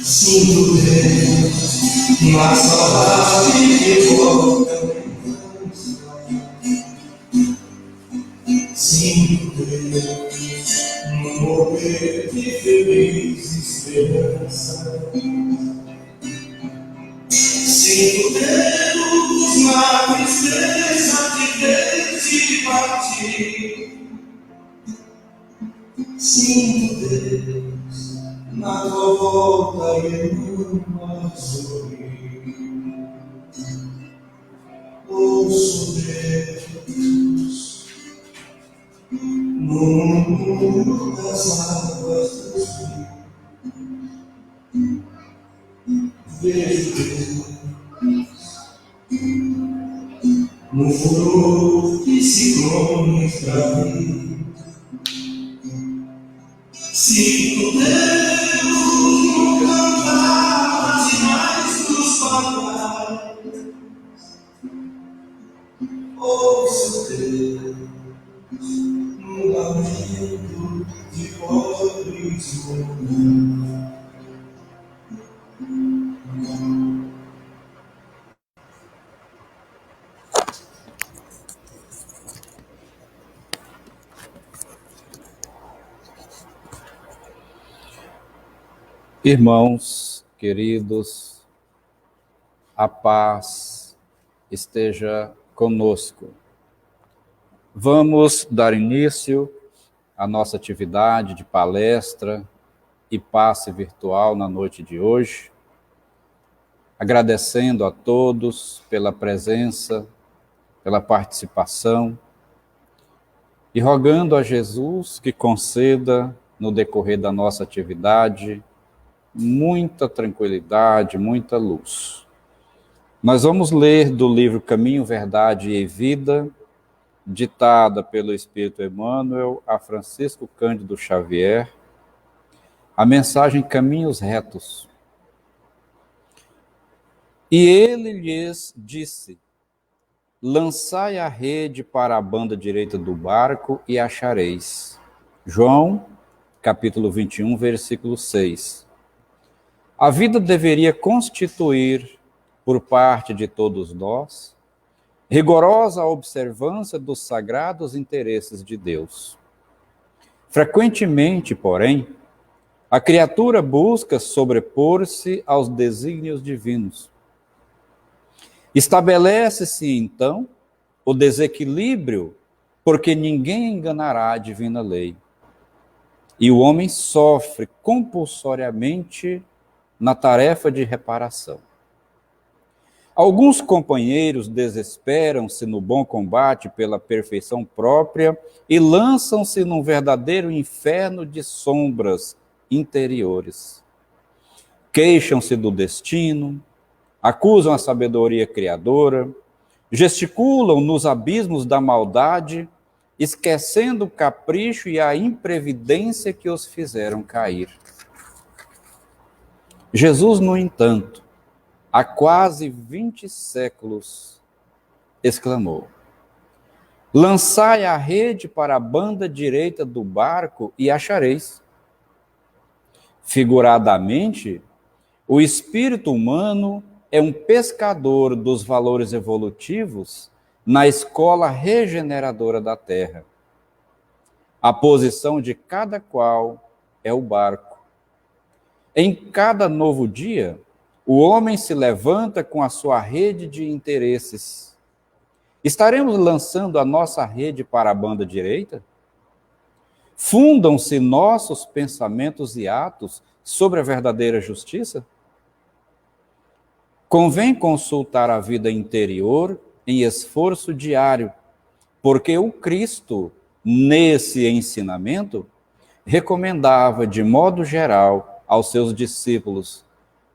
Sinto Deus na saudade que volta. Sinto Deus no mover de feliz esperança. Sinto Deus na tristeza de ver te partir. Sinto Deus na tua volta e numa sorrir. Ouço Deus no mundo das águas dos rios. Vejo Deus no furor de ciclones pra mim. Sinto Deus no cantar das sinais dos pardais. Ouço Deus no lamento de pobres humanos. Irmãos queridos, a paz esteja conosco. Vamos dar início à nossa atividade de palestra e passe virtual na noite de hoje, agradecendo a todos pela presença, pela participação e rogando a Jesus que conceda, no decorrer da nossa atividade, muita tranquilidade, muita luz. Nós vamos ler do livro Caminho, Verdade e Vida, ditada pelo Espírito Emmanuel a Francisco Cândido Xavier, a mensagem Caminhos Retos. E ele lhes disse: lançai a rede para a banda direita do barco e achareis. João, capítulo 21, versículo 6. A vida deveria constituir, por parte de todos nós, rigorosa observância dos sagrados interesses de Deus. Frequentemente, porém, a criatura busca sobrepor-se aos desígnios divinos. Estabelece-se, então, o desequilíbrio, porque ninguém enganará a divina lei. E o homem sofre compulsoriamente na tarefa de reparação. Alguns companheiros desesperam-se no bom combate pela perfeição própria e lançam-se num verdadeiro inferno de sombras interiores. Queixam-se do destino, acusam a sabedoria criadora, gesticulam nos abismos da maldade, esquecendo o capricho e a imprevidência que os fizeram cair. Jesus, no entanto, há quase 20 séculos, exclamou: lançai a rede para a banda direita do barco e achareis. Figuradamente, o espírito humano é um pescador dos valores evolutivos na escola regeneradora da Terra. A posição de cada qual é o barco. Em cada novo dia, o homem se levanta com a sua rede de interesses. Estaremos lançando a nossa rede para a banda direita? Fundam-se nossos pensamentos e atos sobre a verdadeira justiça? Convém consultar a vida interior em esforço diário, porque o Cristo, nesse ensinamento, recomendava de modo geral aos seus discípulos: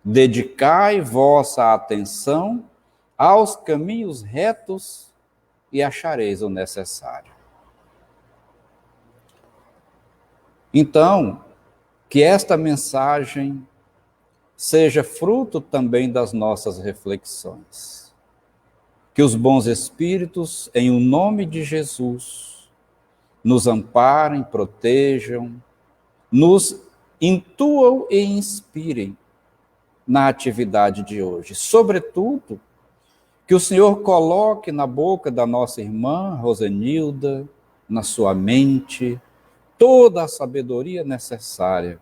dedicai vossa atenção aos caminhos retos e achareis o necessário. Então, que esta mensagem seja fruto também das nossas reflexões. Que os bons espíritos, em o nome de Jesus, nos amparem, protejam, nos intuam e inspirem, na atividade de hoje. Sobretudo, que o Senhor coloque na boca da nossa irmã Rosenilda, na sua mente, toda a sabedoria necessária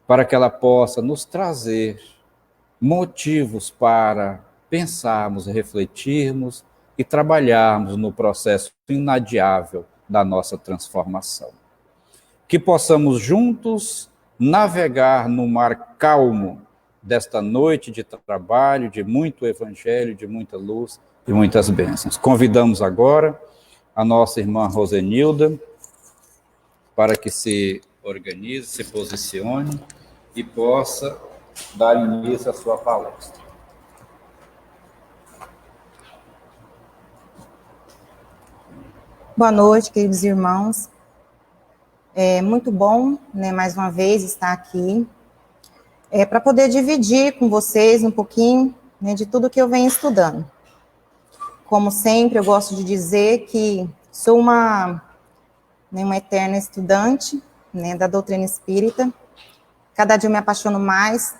para que ela possa nos trazer motivos para pensarmos, refletirmos e trabalharmos no processo inadiável da nossa transformação. Que possamos juntos navegar no mar calmo desta noite de trabalho, de muito evangelho, de muita luz e muitas bênçãos. Convidamos agora a nossa irmã Rosenilda para que se organize, se posicione e possa dar início à sua palestra. Boa noite, queridos irmãos. É muito bom, mais uma vez, estar aqui para poder dividir com vocês um pouquinho de tudo que eu venho estudando. Como sempre, eu gosto de dizer que sou uma eterna estudante da doutrina espírita. Cada dia eu me apaixono mais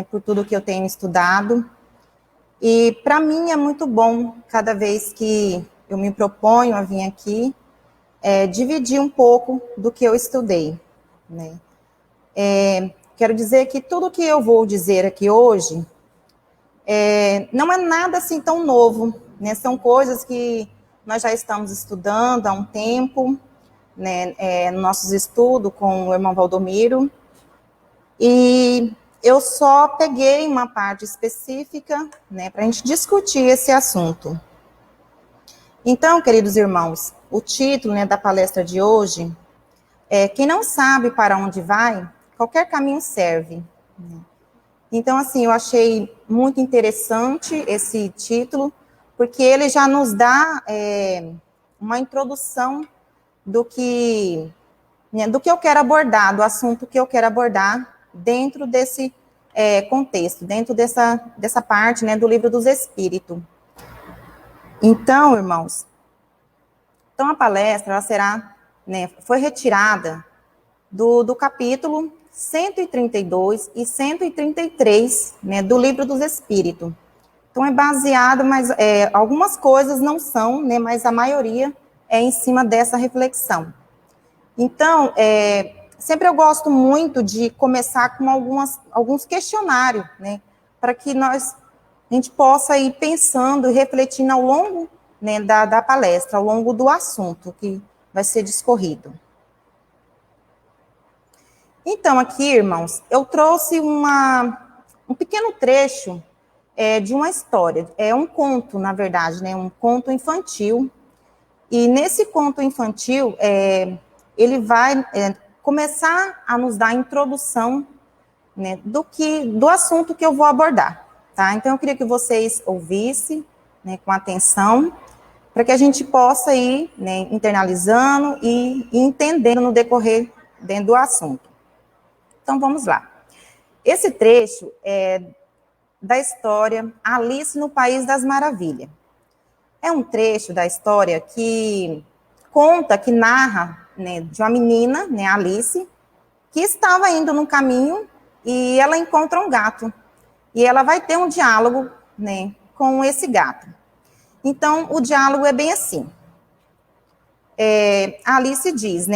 por tudo que eu tenho estudado. E, para mim, é muito bom, cada vez que eu me proponho a vir aqui, dividir um pouco do que eu estudei. Quero dizer que tudo que eu vou dizer aqui hoje não é nada assim tão novo, são coisas que nós já estamos estudando há um tempo, nos nossos estudos com o irmão Valdomiro, e eu só peguei uma parte específica para a gente discutir esse assunto. Então, queridos irmãos, o título da palestra de hoje é Quem não sabe para onde vai, qualquer caminho serve. Então, assim, eu achei muito interessante esse título, porque ele já nos dá uma introdução do que eu quero abordar, do assunto que eu quero abordar dentro desse contexto, dentro dessa parte do Livro dos Espíritos. Então, irmãos, a palestra ela foi retirada do capítulo 132 e 133 do Livro dos Espíritos. Então, é baseado, mas algumas coisas não são, mas a maioria é em cima dessa reflexão. Então, sempre eu gosto muito de começar com alguns questionários, para que a gente possa ir pensando e refletindo ao longo da palestra, ao longo do assunto que vai ser discorrido. Então, aqui, irmãos, eu trouxe um pequeno trecho de uma história, um conto, na verdade, um conto infantil, e nesse conto infantil, ele vai começar a nos dar a introdução do assunto que eu vou abordar, tá? Então, eu queria que vocês ouvissem com atenção, para que a gente possa ir internalizando e entendendo no decorrer dentro do assunto. Então, vamos lá. Esse trecho é da história Alice no País das Maravilhas. É um trecho da história que conta, que narra de uma menina, Alice, que estava indo no caminho e ela encontra um gato. E ela vai ter um diálogo com esse gato. Então, o diálogo é bem assim. A Alice diz,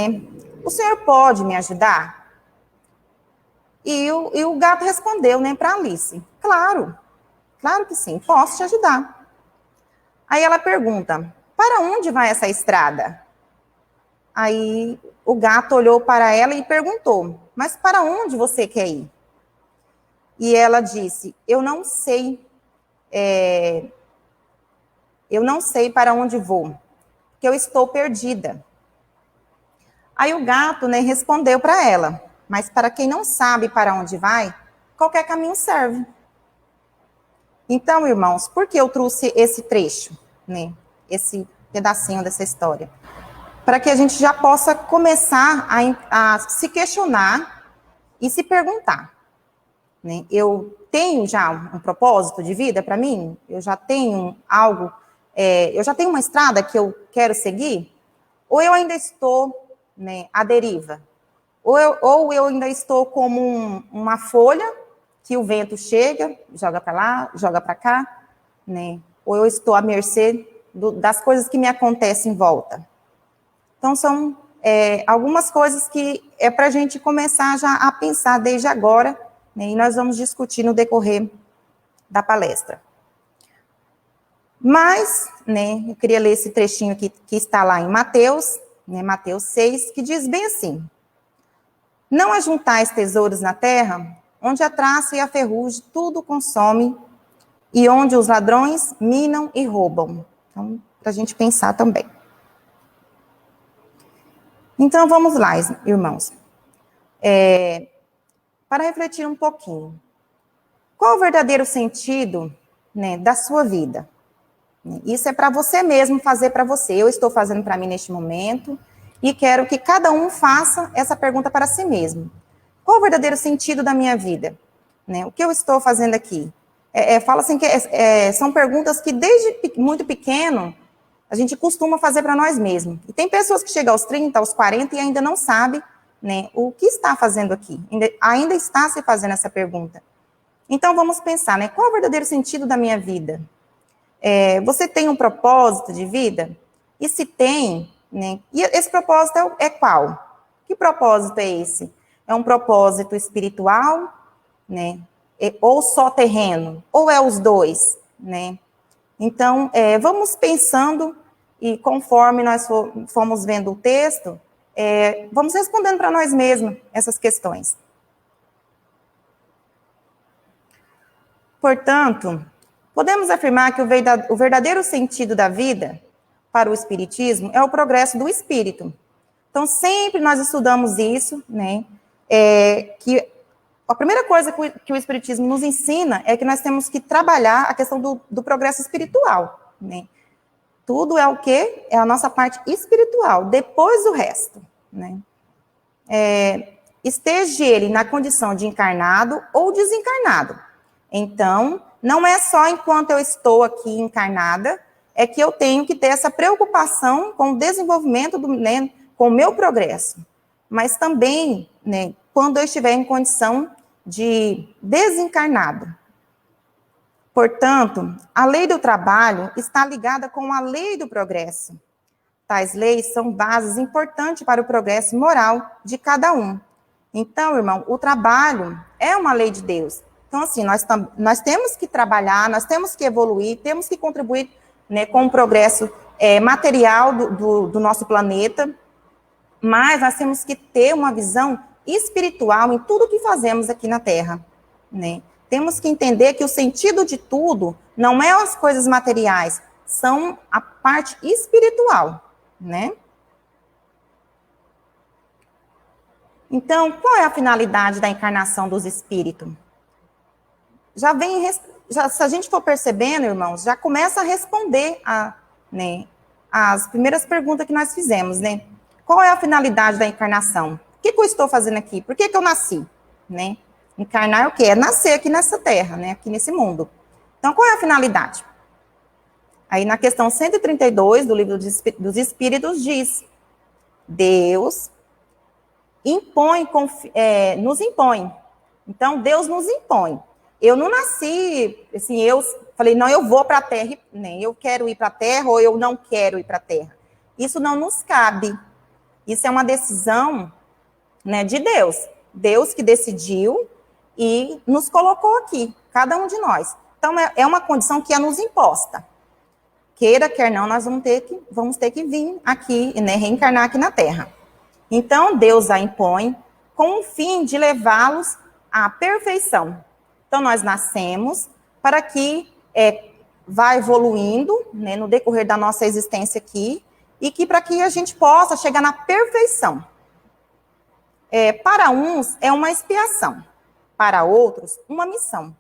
o senhor pode me ajudar? E o gato respondeu, para Alice, claro que sim, posso te ajudar. Aí ela pergunta, para onde vai essa estrada? Aí o gato olhou para ela e perguntou, mas para onde você quer ir? E ela disse, eu não sei para onde vou, porque eu estou perdida. Aí o gato, respondeu para ela, mas para quem não sabe para onde vai, qualquer caminho serve. Então, irmãos, por que eu trouxe esse trecho, esse pedacinho dessa história? Para que a gente já possa começar a se questionar e se perguntar. Eu tenho já um propósito de vida para mim? Eu já tenho algo, eu já tenho uma estrada que eu quero seguir? Ou eu ainda estou à deriva? Ou eu ainda estou como uma folha que o vento chega, joga para lá, joga para cá, né? Ou eu estou à mercê das coisas que me acontecem em volta. Então, são algumas coisas que é para a gente começar já a pensar desde agora, né? E nós vamos discutir no decorrer da palestra. Mas, né, eu queria ler esse trechinho aqui que está lá em Mateus, né, Mateus 6, que diz bem assim: não ajuntais tesouros na terra, onde a traça e a ferrugem tudo consome, e onde os ladrões minam e roubam. Então, para a gente pensar também. Então, vamos lá, irmãos. Para refletir um pouquinho. Qual o verdadeiro sentido, né, da sua vida? Isso é para você mesmo fazer para você. Eu estou fazendo para mim neste momento e quero que cada um faça essa pergunta para si mesmo. Qual o verdadeiro sentido da minha vida? Né? O que eu estou fazendo aqui? Fala assim que são perguntas que desde muito pequeno a gente costuma fazer para nós mesmos. E tem pessoas que chegam aos 30, aos 40 e ainda não sabe, né, o que está fazendo aqui. Ainda está se fazendo essa pergunta. Então vamos pensar, né? Qual o verdadeiro sentido da minha vida? Você tem um propósito de vida? E se tem, né? E esse propósito é qual? Que propósito é esse? É um propósito espiritual, né? Ou só terreno? Ou é os dois, né? Então, vamos pensando e conforme nós fomos vendo o texto, vamos respondendo para nós mesmos essas questões. Portanto, podemos afirmar que o verdadeiro sentido da vida para o Espiritismo é o progresso do espírito. Então, sempre nós estudamos isso, né? Que a primeira coisa que o Espiritismo nos ensina é que nós temos que trabalhar a questão do progresso espiritual, né? Tudo é o quê? É a nossa parte espiritual, depois o resto, né? Esteja ele na condição de encarnado ou desencarnado. Então, não é só enquanto eu estou aqui encarnada, é que eu tenho que ter essa preocupação com o desenvolvimento, né, com o meu progresso. Mas também, né, quando eu estiver em condição de desencarnado. Portanto, a lei do trabalho está ligada com a lei do progresso. Tais leis são bases importantes para o progresso moral de cada um. Então, irmão, o trabalho é uma lei de Deus. Então, assim, nós temos que trabalhar, nós temos que evoluir, temos que contribuir, né, com o progresso material do nosso planeta, mas nós temos que ter uma visão espiritual em tudo que fazemos aqui na Terra, né? Temos que entender que o sentido de tudo não é as coisas materiais, são a parte espiritual, né? Então, qual é a finalidade da encarnação dos espíritos? Se a gente for percebendo, irmãos, já começa a responder as primeiras perguntas que nós fizemos, né? Qual é a finalidade da encarnação? O que eu estou fazendo aqui? Por que eu nasci? Né? Encarnar é o quê? É nascer aqui nessa terra, né? Aqui nesse mundo. Então, qual é a finalidade? Aí, na questão 132 do Livro dos Espíritos, diz: Deus nos impõe. Então, Deus nos impõe. Eu não nasci, assim, eu falei, não, eu vou para a Terra, nem eu quero ir para a Terra, ou eu não quero ir para a Terra. Isso não nos cabe. Isso é uma decisão, né, de Deus. Deus que decidiu e nos colocou aqui, cada um de nós. Então, é uma condição que é nos imposta. Queira, quer não, nós vamos ter que vir aqui, né, reencarnar aqui na Terra. Então, Deus a impõe com o fim de levá-los à perfeição. Então, nós nascemos para que vá evoluindo, né, no decorrer da nossa existência aqui, e que para que a gente possa chegar na perfeição. Para uns, é uma expiação. Para outros, uma missão.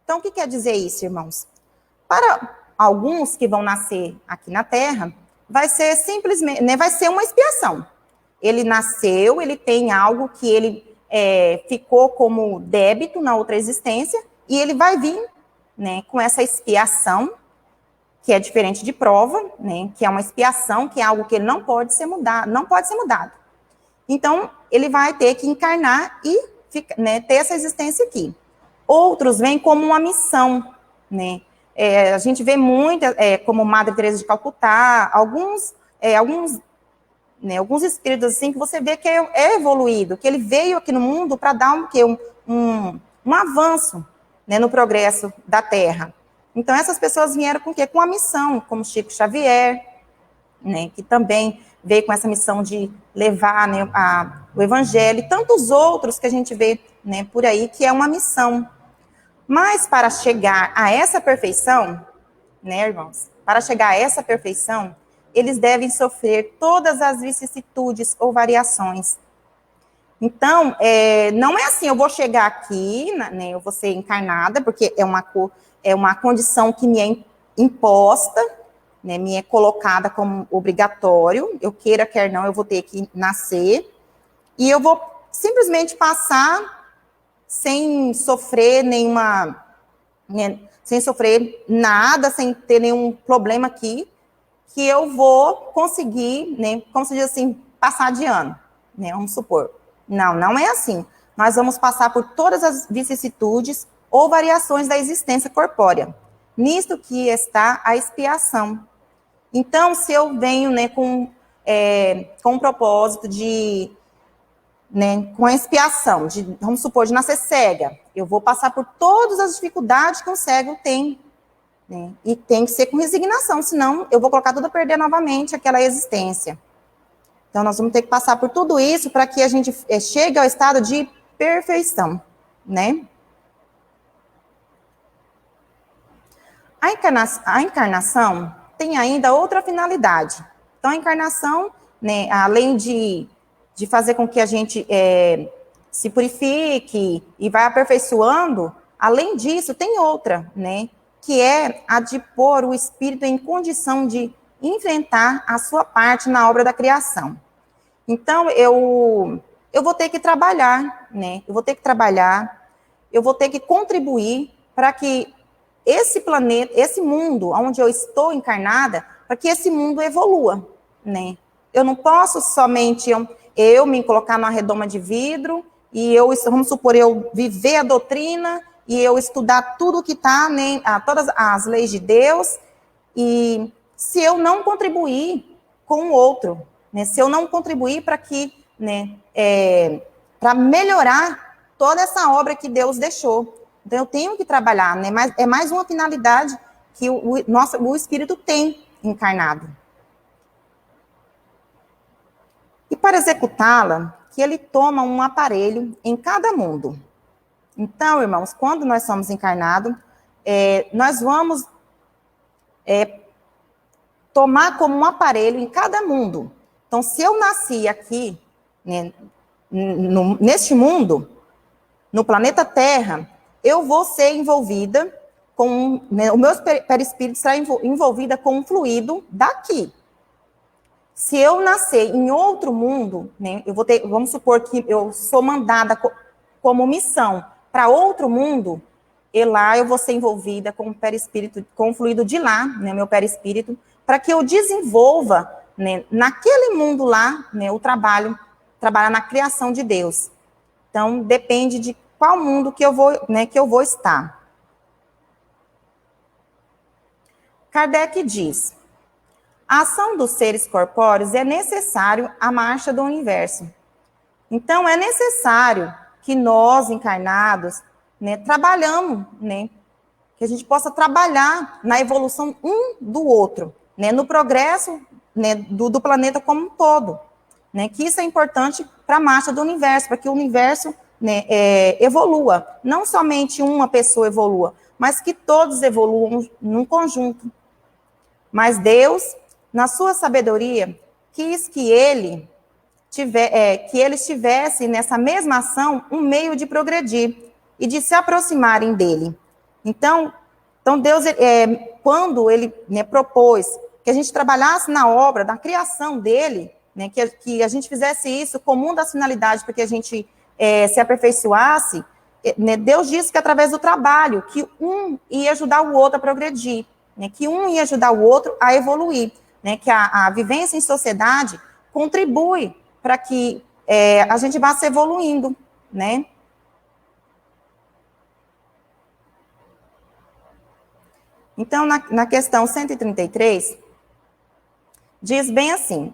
Então, o que quer dizer isso, irmãos? Para alguns que vão nascer aqui na Terra, vai ser simplesmente, né, vai ser uma expiação. Ele nasceu, ele tem algo que ele ficou como débito na outra existência, e ele vai vir, né, com essa expiação, que é diferente de prova, né, que é uma expiação, que é algo que ele não pode ser mudado. Então, ele vai ter que encarnar e né, ter essa existência aqui. Outros veem como uma missão, né? A gente vê muito, como Madre Teresa de Calcutá, alguns espíritos assim que você vê que é evoluído, que ele veio aqui no mundo para dar um avanço, né, no progresso da Terra. Então, essas pessoas vieram com o quê? Com a missão, como Chico Xavier, né, que também veio com essa missão de levar, né, o Evangelho, e tantos outros que a gente vê, né, por aí, que é uma missão. Mas para chegar a essa perfeição, né, irmãos? Para chegar a essa perfeição, eles devem sofrer todas as vicissitudes ou variações. Então, não é assim, eu vou chegar aqui, né, eu vou ser encarnada, porque é uma condição que me é imposta, né, me é colocada como obrigatório, eu queira, quer não, eu vou ter que nascer, e eu vou simplesmente passar sem sofrer nenhuma, né, sem sofrer nada, sem ter nenhum problema aqui, que eu vou conseguir, né, como se diz assim, passar de ano, né, vamos supor. Não é assim. Nós vamos passar por todas as vicissitudes ou variações da existência corpórea. Nisto que está a expiação. Então, se eu venho, né, com o propósito de, né, com a expiação, vamos supor, de nascer cega, eu vou passar por todas as dificuldades que um cego tem, né, e tem que ser com resignação, senão eu vou colocar tudo a perder novamente aquela existência. Então, nós vamos ter que passar por tudo isso para que a gente chegue ao estado de perfeição, né? A encarnação tem ainda outra finalidade. Então, a encarnação, né, além de fazer com que a gente se purifique e vai aperfeiçoando, além disso, tem outra, né? Que é a de pôr o espírito em condição de enfrentar a sua parte na obra da criação. Então, eu vou ter que trabalhar, né? Eu vou ter que contribuir para que esse planeta, esse mundo onde eu estou encarnada, para que esse mundo evolua, né? Eu não posso somente eu me colocar numa redoma de vidro e vamos supor, eu viver a doutrina e eu estudar tudo que está, né, todas as leis de Deus, e se eu não contribuir com o outro, né, se eu não contribuir para que, né, para melhorar toda essa obra que Deus deixou. Então, eu tenho que trabalhar, né, mas é mais uma finalidade que o Espírito tem encarnado. E para executá-la, que ele toma um aparelho em cada mundo. Então, irmãos, quando nós somos encarnados, nós vamos tomar como um aparelho em cada mundo. Então, se eu nasci aqui, né, neste mundo, no planeta Terra, eu vou ser envolvida com, né, o meu perispírito será envolvida com um fluido daqui. Se eu nascer em outro mundo, né, vamos supor que eu sou mandada como missão para outro mundo, e lá eu vou ser envolvida com o perispírito, com o fluido de lá, né, meu perispírito, para que eu desenvolva, né, naquele mundo lá, né, trabalhar na criação de Deus. Então, depende de qual mundo que eu vou estar. Kardec diz: a ação dos seres corpóreos é necessário à marcha do universo. Então, é necessário que nós, encarnados, né, trabalhamos, né, que a gente possa trabalhar na evolução um do outro, né, no progresso, né, do planeta como um todo, né, que isso é importante para a marcha do universo, para que o universo, né, evolua. Não somente uma pessoa evolua, mas que todos evoluam num conjunto. Mas Deus, na sua sabedoria, quis que eles tivessem nessa mesma ação um meio de progredir e de se aproximarem dele. Então Deus, quando ele, né, propôs que a gente trabalhasse na obra da criação dele, né, que a gente fizesse isso como uma das finalidades para que a gente se aperfeiçoasse, né, Deus disse que através do trabalho, que um ia ajudar o outro a progredir, né, que um ia ajudar o outro a evoluir, né, que a vivência em sociedade contribui para que a gente vá se evoluindo, né? Então, na questão 133, diz bem assim,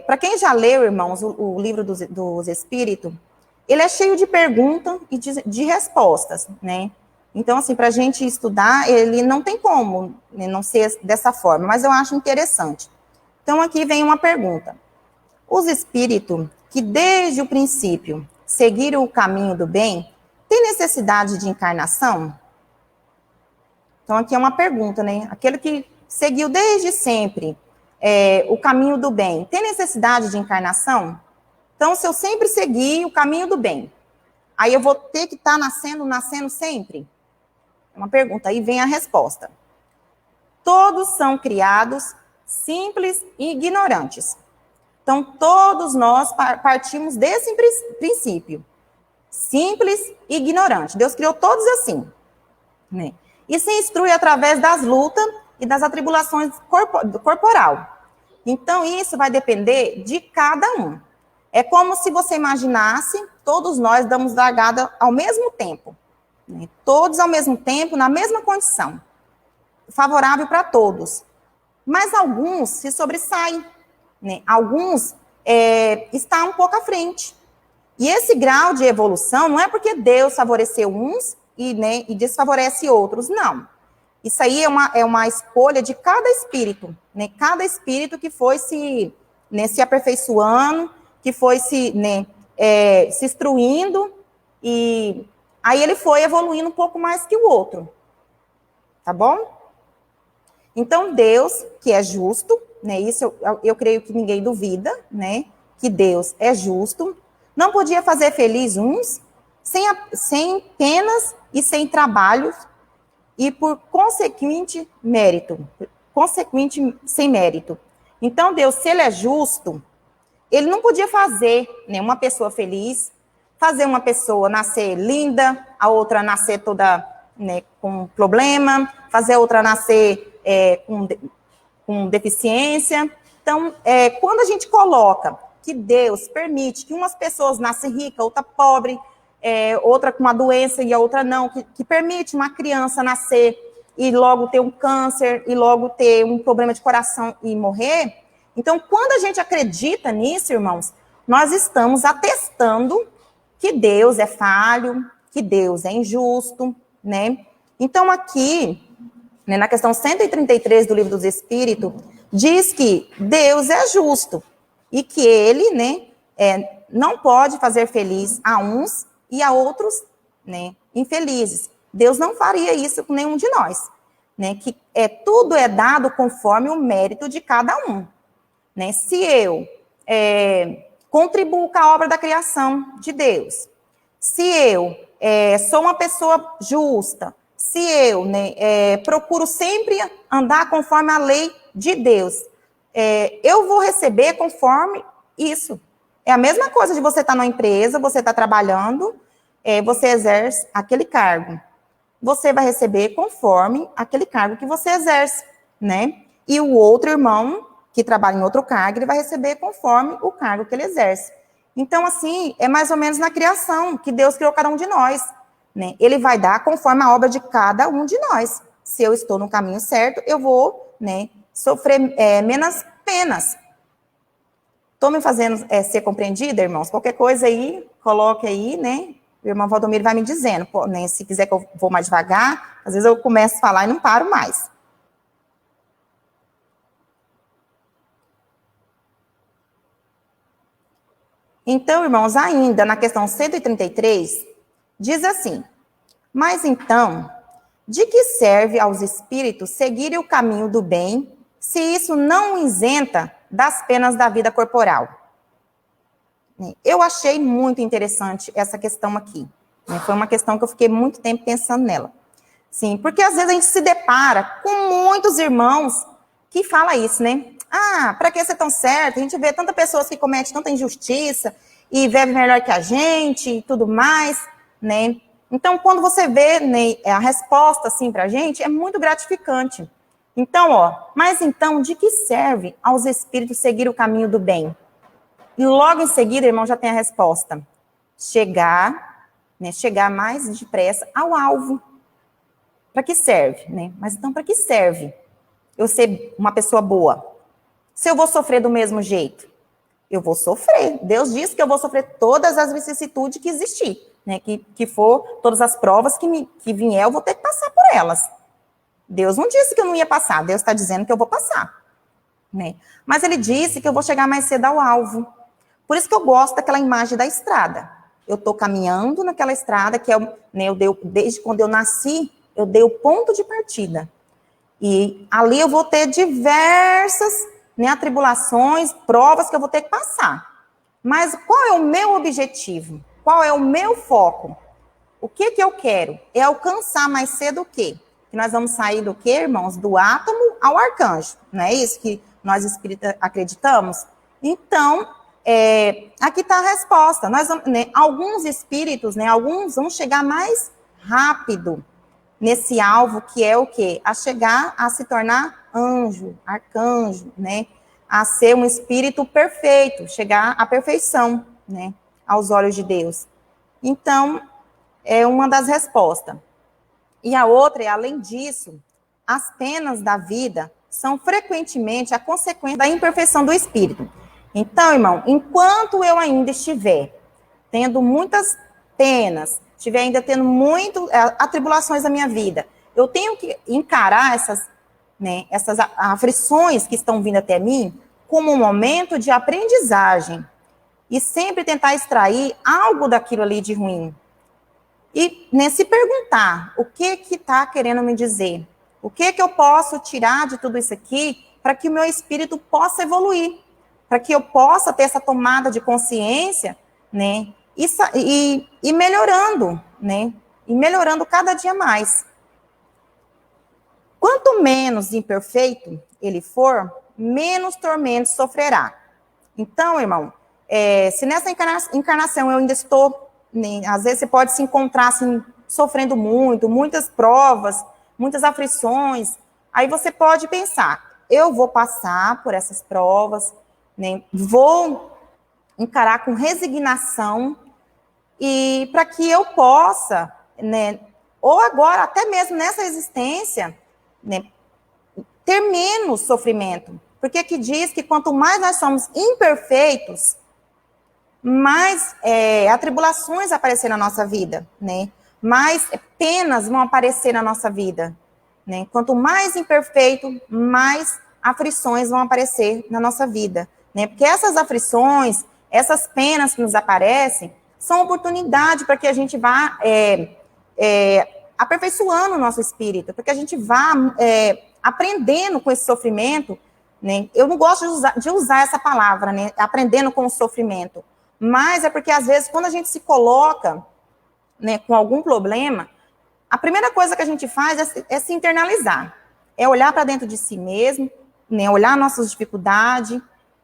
para quem já leu, irmãos, o livro dos Espíritos, ele é cheio de perguntas e de respostas, né? Então, assim, para a gente estudar, ele não tem como, né, não ser dessa forma, mas eu acho interessante. Então, aqui vem uma pergunta. Os espíritos que desde o princípio seguiram o caminho do bem, têm necessidade de encarnação? Então, aqui é uma pergunta, né? Aquele que seguiu desde sempre o caminho do bem, tem necessidade de encarnação? Então, se eu sempre seguir o caminho do bem, aí eu vou ter que estar nascendo sempre? É uma pergunta, aí vem a resposta. Todos são criados simples e ignorantes. Então, todos nós partimos desse princípio. Simples e ignorante. Deus criou todos assim, né? E se instrui através das lutas e das atribulações corporal. Então, isso vai depender de cada um. É como se você imaginasse, todos nós damos largada ao mesmo tempo. Né? Todos ao mesmo tempo, na mesma condição. Favorável para todos. Mas alguns se sobressaem. Né? Alguns estão um pouco à frente. E esse grau de evolução não é porque Deus favoreceu uns e desfavorece outros, não. Isso aí é uma escolha de cada espírito, né? Cada espírito que foi se aperfeiçoando, que foi se instruindo, e aí ele foi evoluindo um pouco mais que o outro. Tá bom? Então, Deus, que é justo, né? Isso eu creio que ninguém duvida, né? Que Deus é justo, não podia fazer feliz uns sem penas e sem trabalhos, e por consequente sem mérito. Então, Deus, se ele é justo, ele não podia fazer uma pessoa feliz, fazer uma pessoa nascer linda, a outra nascer toda com problema, fazer a outra nascer com deficiência. Então, quando a gente coloca que Deus permite que umas pessoas nascem ricas, outra pobre, outra com uma doença e a outra não, que permite uma criança nascer e logo ter um câncer, e logo ter um problema de coração e morrer. Então, quando a gente acredita nisso, irmãos, nós estamos atestando que Deus é falho, que Deus é injusto, né? Então, aqui, na questão 133 do Livro dos Espíritos, diz que Deus é justo e que ele, não pode fazer feliz a uns e a outros, infelizes. Deus não faria isso com nenhum de nós, que tudo é dado conforme o mérito de cada um. Se eu contribuo com a obra da criação de Deus, se eu sou uma pessoa justa, se eu procuro sempre andar conforme a lei de Deus, eu vou receber conforme isso. É a mesma coisa de você estar numa empresa, você está trabalhando, você exerce aquele cargo. Você vai receber conforme aquele cargo que você exerce, né? E o outro irmão que trabalha em outro cargo, ele vai receber conforme o cargo que ele exerce. Então, assim, é mais ou menos na criação que Deus criou cada um de nós, né? Ele vai dar conforme a obra de cada um de nós. Se eu estou no caminho certo, eu vou, sofrer menos penas. Estou me fazendo ser compreendida, irmãos? Qualquer coisa aí, coloque aí, né? O irmão Valdomiro vai me dizendo, se quiser que eu vou mais devagar, às vezes eu começo a falar e não paro mais. Então, irmãos, ainda na questão 133, diz assim: mas então, de que serve aos espíritos seguirem o caminho do bem, se isso não isenta das penas da vida corporal? Eu achei muito interessante essa questão aqui. Foi uma questão que eu fiquei muito tempo pensando nela. Sim, porque às vezes a gente se depara com muitos irmãos que falam isso, né? Ah, para que ser tão certo? A gente vê tantas pessoas que cometem tanta injustiça e vivem melhor que a gente e tudo mais, né? Então, quando você vê a resposta assim para a gente, é muito gratificante. Então, mas então, de que serve aos espíritos seguir o caminho do bem? E logo em seguida, irmão, já tem a resposta. Chegar mais depressa ao alvo. para que serve, né? Mas então, para que serve eu ser uma pessoa boa? Se eu vou sofrer do mesmo jeito? Eu vou sofrer. Deus disse que eu vou sofrer todas as vicissitudes que existir, né? Que for todas as provas que vier, eu vou ter que passar por elas. Deus não disse que eu não ia passar, Deus está dizendo que eu vou passar, né? Mas ele disse que eu vou chegar mais cedo ao alvo. Por isso que eu gosto daquela imagem da estrada. Eu estou caminhando naquela estrada que né, desde quando eu nasci, eu dei o ponto de partida. E ali eu vou ter diversas, né, atribulações, provas que eu vou ter que passar. Mas qual é o meu objetivo? Qual é o meu foco? O que eu quero? É alcançar mais cedo o quê? Que nós vamos sair do quê, irmãos? Do átomo ao arcanjo. Não é isso que nós espíritas acreditamos? Então, aqui está a resposta. Nós vamos, né, alguns espíritos, né, alguns vão chegar mais rápido nesse alvo, que é o quê? A chegar a se tornar anjo, arcanjo, né? A ser um espírito perfeito, chegar à perfeição, né? Aos olhos de Deus. Então, é uma das respostas. E a outra é, além disso, as penas da vida são frequentemente a consequência da imperfeição do espírito. Então, irmão, enquanto eu ainda estiver tendo muitas penas, estiver ainda tendo muitas atribulações na minha vida, eu tenho que encarar essas, né, essas aflições que estão vindo até mim como um momento de aprendizagem e sempre tentar extrair algo daquilo ali de ruim. E né, se perguntar o que está querendo me dizer, o que eu posso tirar de tudo isso aqui para que o meu espírito possa evoluir, para que eu possa ter essa tomada de consciência, né, e melhorando, né, e melhorando cada dia mais. Quanto menos imperfeito ele for, menos tormentos sofrerá. Então, irmão, se nessa encarnação eu ainda estou, né, às vezes você pode se encontrar assim, sofrendo muito, muitas provas, muitas aflições, aí você pode pensar, eu vou passar por essas provas, né, vou encarar com resignação, e para que eu possa, né, ou agora, até mesmo nessa existência, né, ter menos sofrimento. Porque aqui diz que quanto mais nós somos imperfeitos, mais atribulações aparecer na nossa vida, né? Mais penas vão aparecer na nossa vida, né? Quanto mais imperfeito, mais aflições vão aparecer na nossa vida, né? Porque essas aflições, essas penas que nos aparecem, são oportunidade para que a gente vá aperfeiçoando o nosso espírito, para que a gente vá aprendendo com esse sofrimento, né? Eu não gosto de usar essa palavra, né? Aprendendo com o sofrimento, mas é porque às vezes quando a gente se coloca, né, com algum problema, a primeira coisa que a gente faz é se internalizar, é olhar para dentro de si mesmo, né, olhar nossas dificuldades,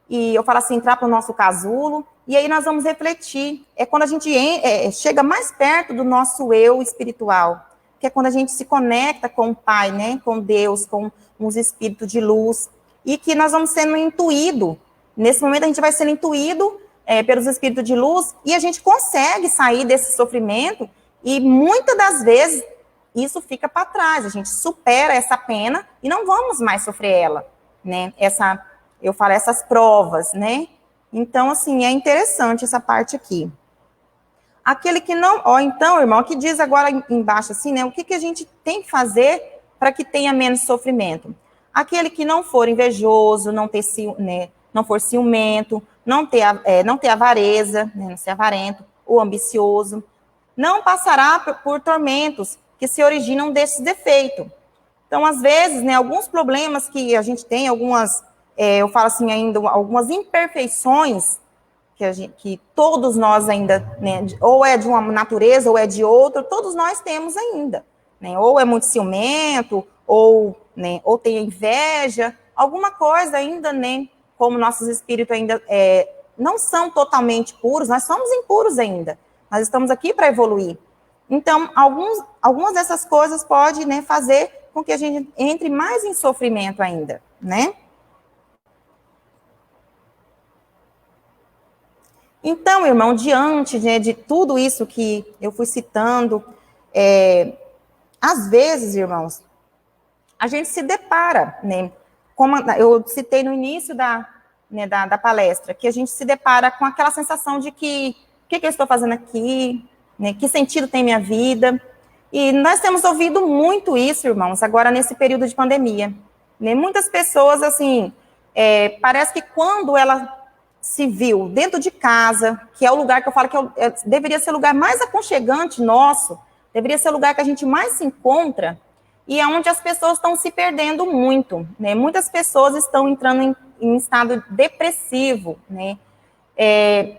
e eu falo assim, entrar para o nosso casulo, e aí nós vamos refletir. É quando a gente chega mais perto do nosso eu espiritual, que é quando a gente se conecta com o Pai, né, com Deus, com os espíritos de luz, e que nós vamos sendo intuído. Nesse momento a gente vai sendo intuído pelos espíritos de luz, e a gente consegue sair desse sofrimento, e muitas das vezes isso fica para trás, a gente supera essa pena e não vamos mais sofrer ela, né? Eu falo essas provas, né? Então, assim, é interessante essa parte aqui. Aquele que não... então, irmão, aqui diz agora embaixo assim, né? O que a gente tem que fazer para que tenha menos sofrimento? Aquele que não for invejoso, não for ciumento, não ter avareza, né, não ser avarento, ou ambicioso, não passará por tormentos que se originam desses defeitos. Então, às vezes, né, alguns problemas que a gente tem, eu falo assim ainda, algumas imperfeições que todos nós ainda, né, ou é de uma natureza ou é de outra, todos nós temos ainda, né, ou é muito ciumento, ou tem inveja, alguma coisa ainda, né, como nossos espíritos ainda não são totalmente puros, nós somos impuros ainda, nós estamos aqui para evoluir. Então, algumas dessas coisas podem, né, fazer com que a gente entre mais em sofrimento ainda, né? Então, irmão, diante, né, de tudo isso que eu fui citando, às vezes, irmãos, a gente se depara, né? Como eu citei no início da palestra, que a gente se depara com aquela sensação de que o que eu estou fazendo aqui, né? Que sentido tem minha vida? E nós temos ouvido muito isso, irmãos, agora nesse período de pandemia. Né? Muitas pessoas, assim, parece que quando ela se viu dentro de casa, que é o lugar que eu falo que deveria ser o lugar mais aconchegante nosso, deveria ser o lugar que a gente mais se encontra, e é onde as pessoas estão se perdendo muito, né? Muitas pessoas estão entrando em estado depressivo, né?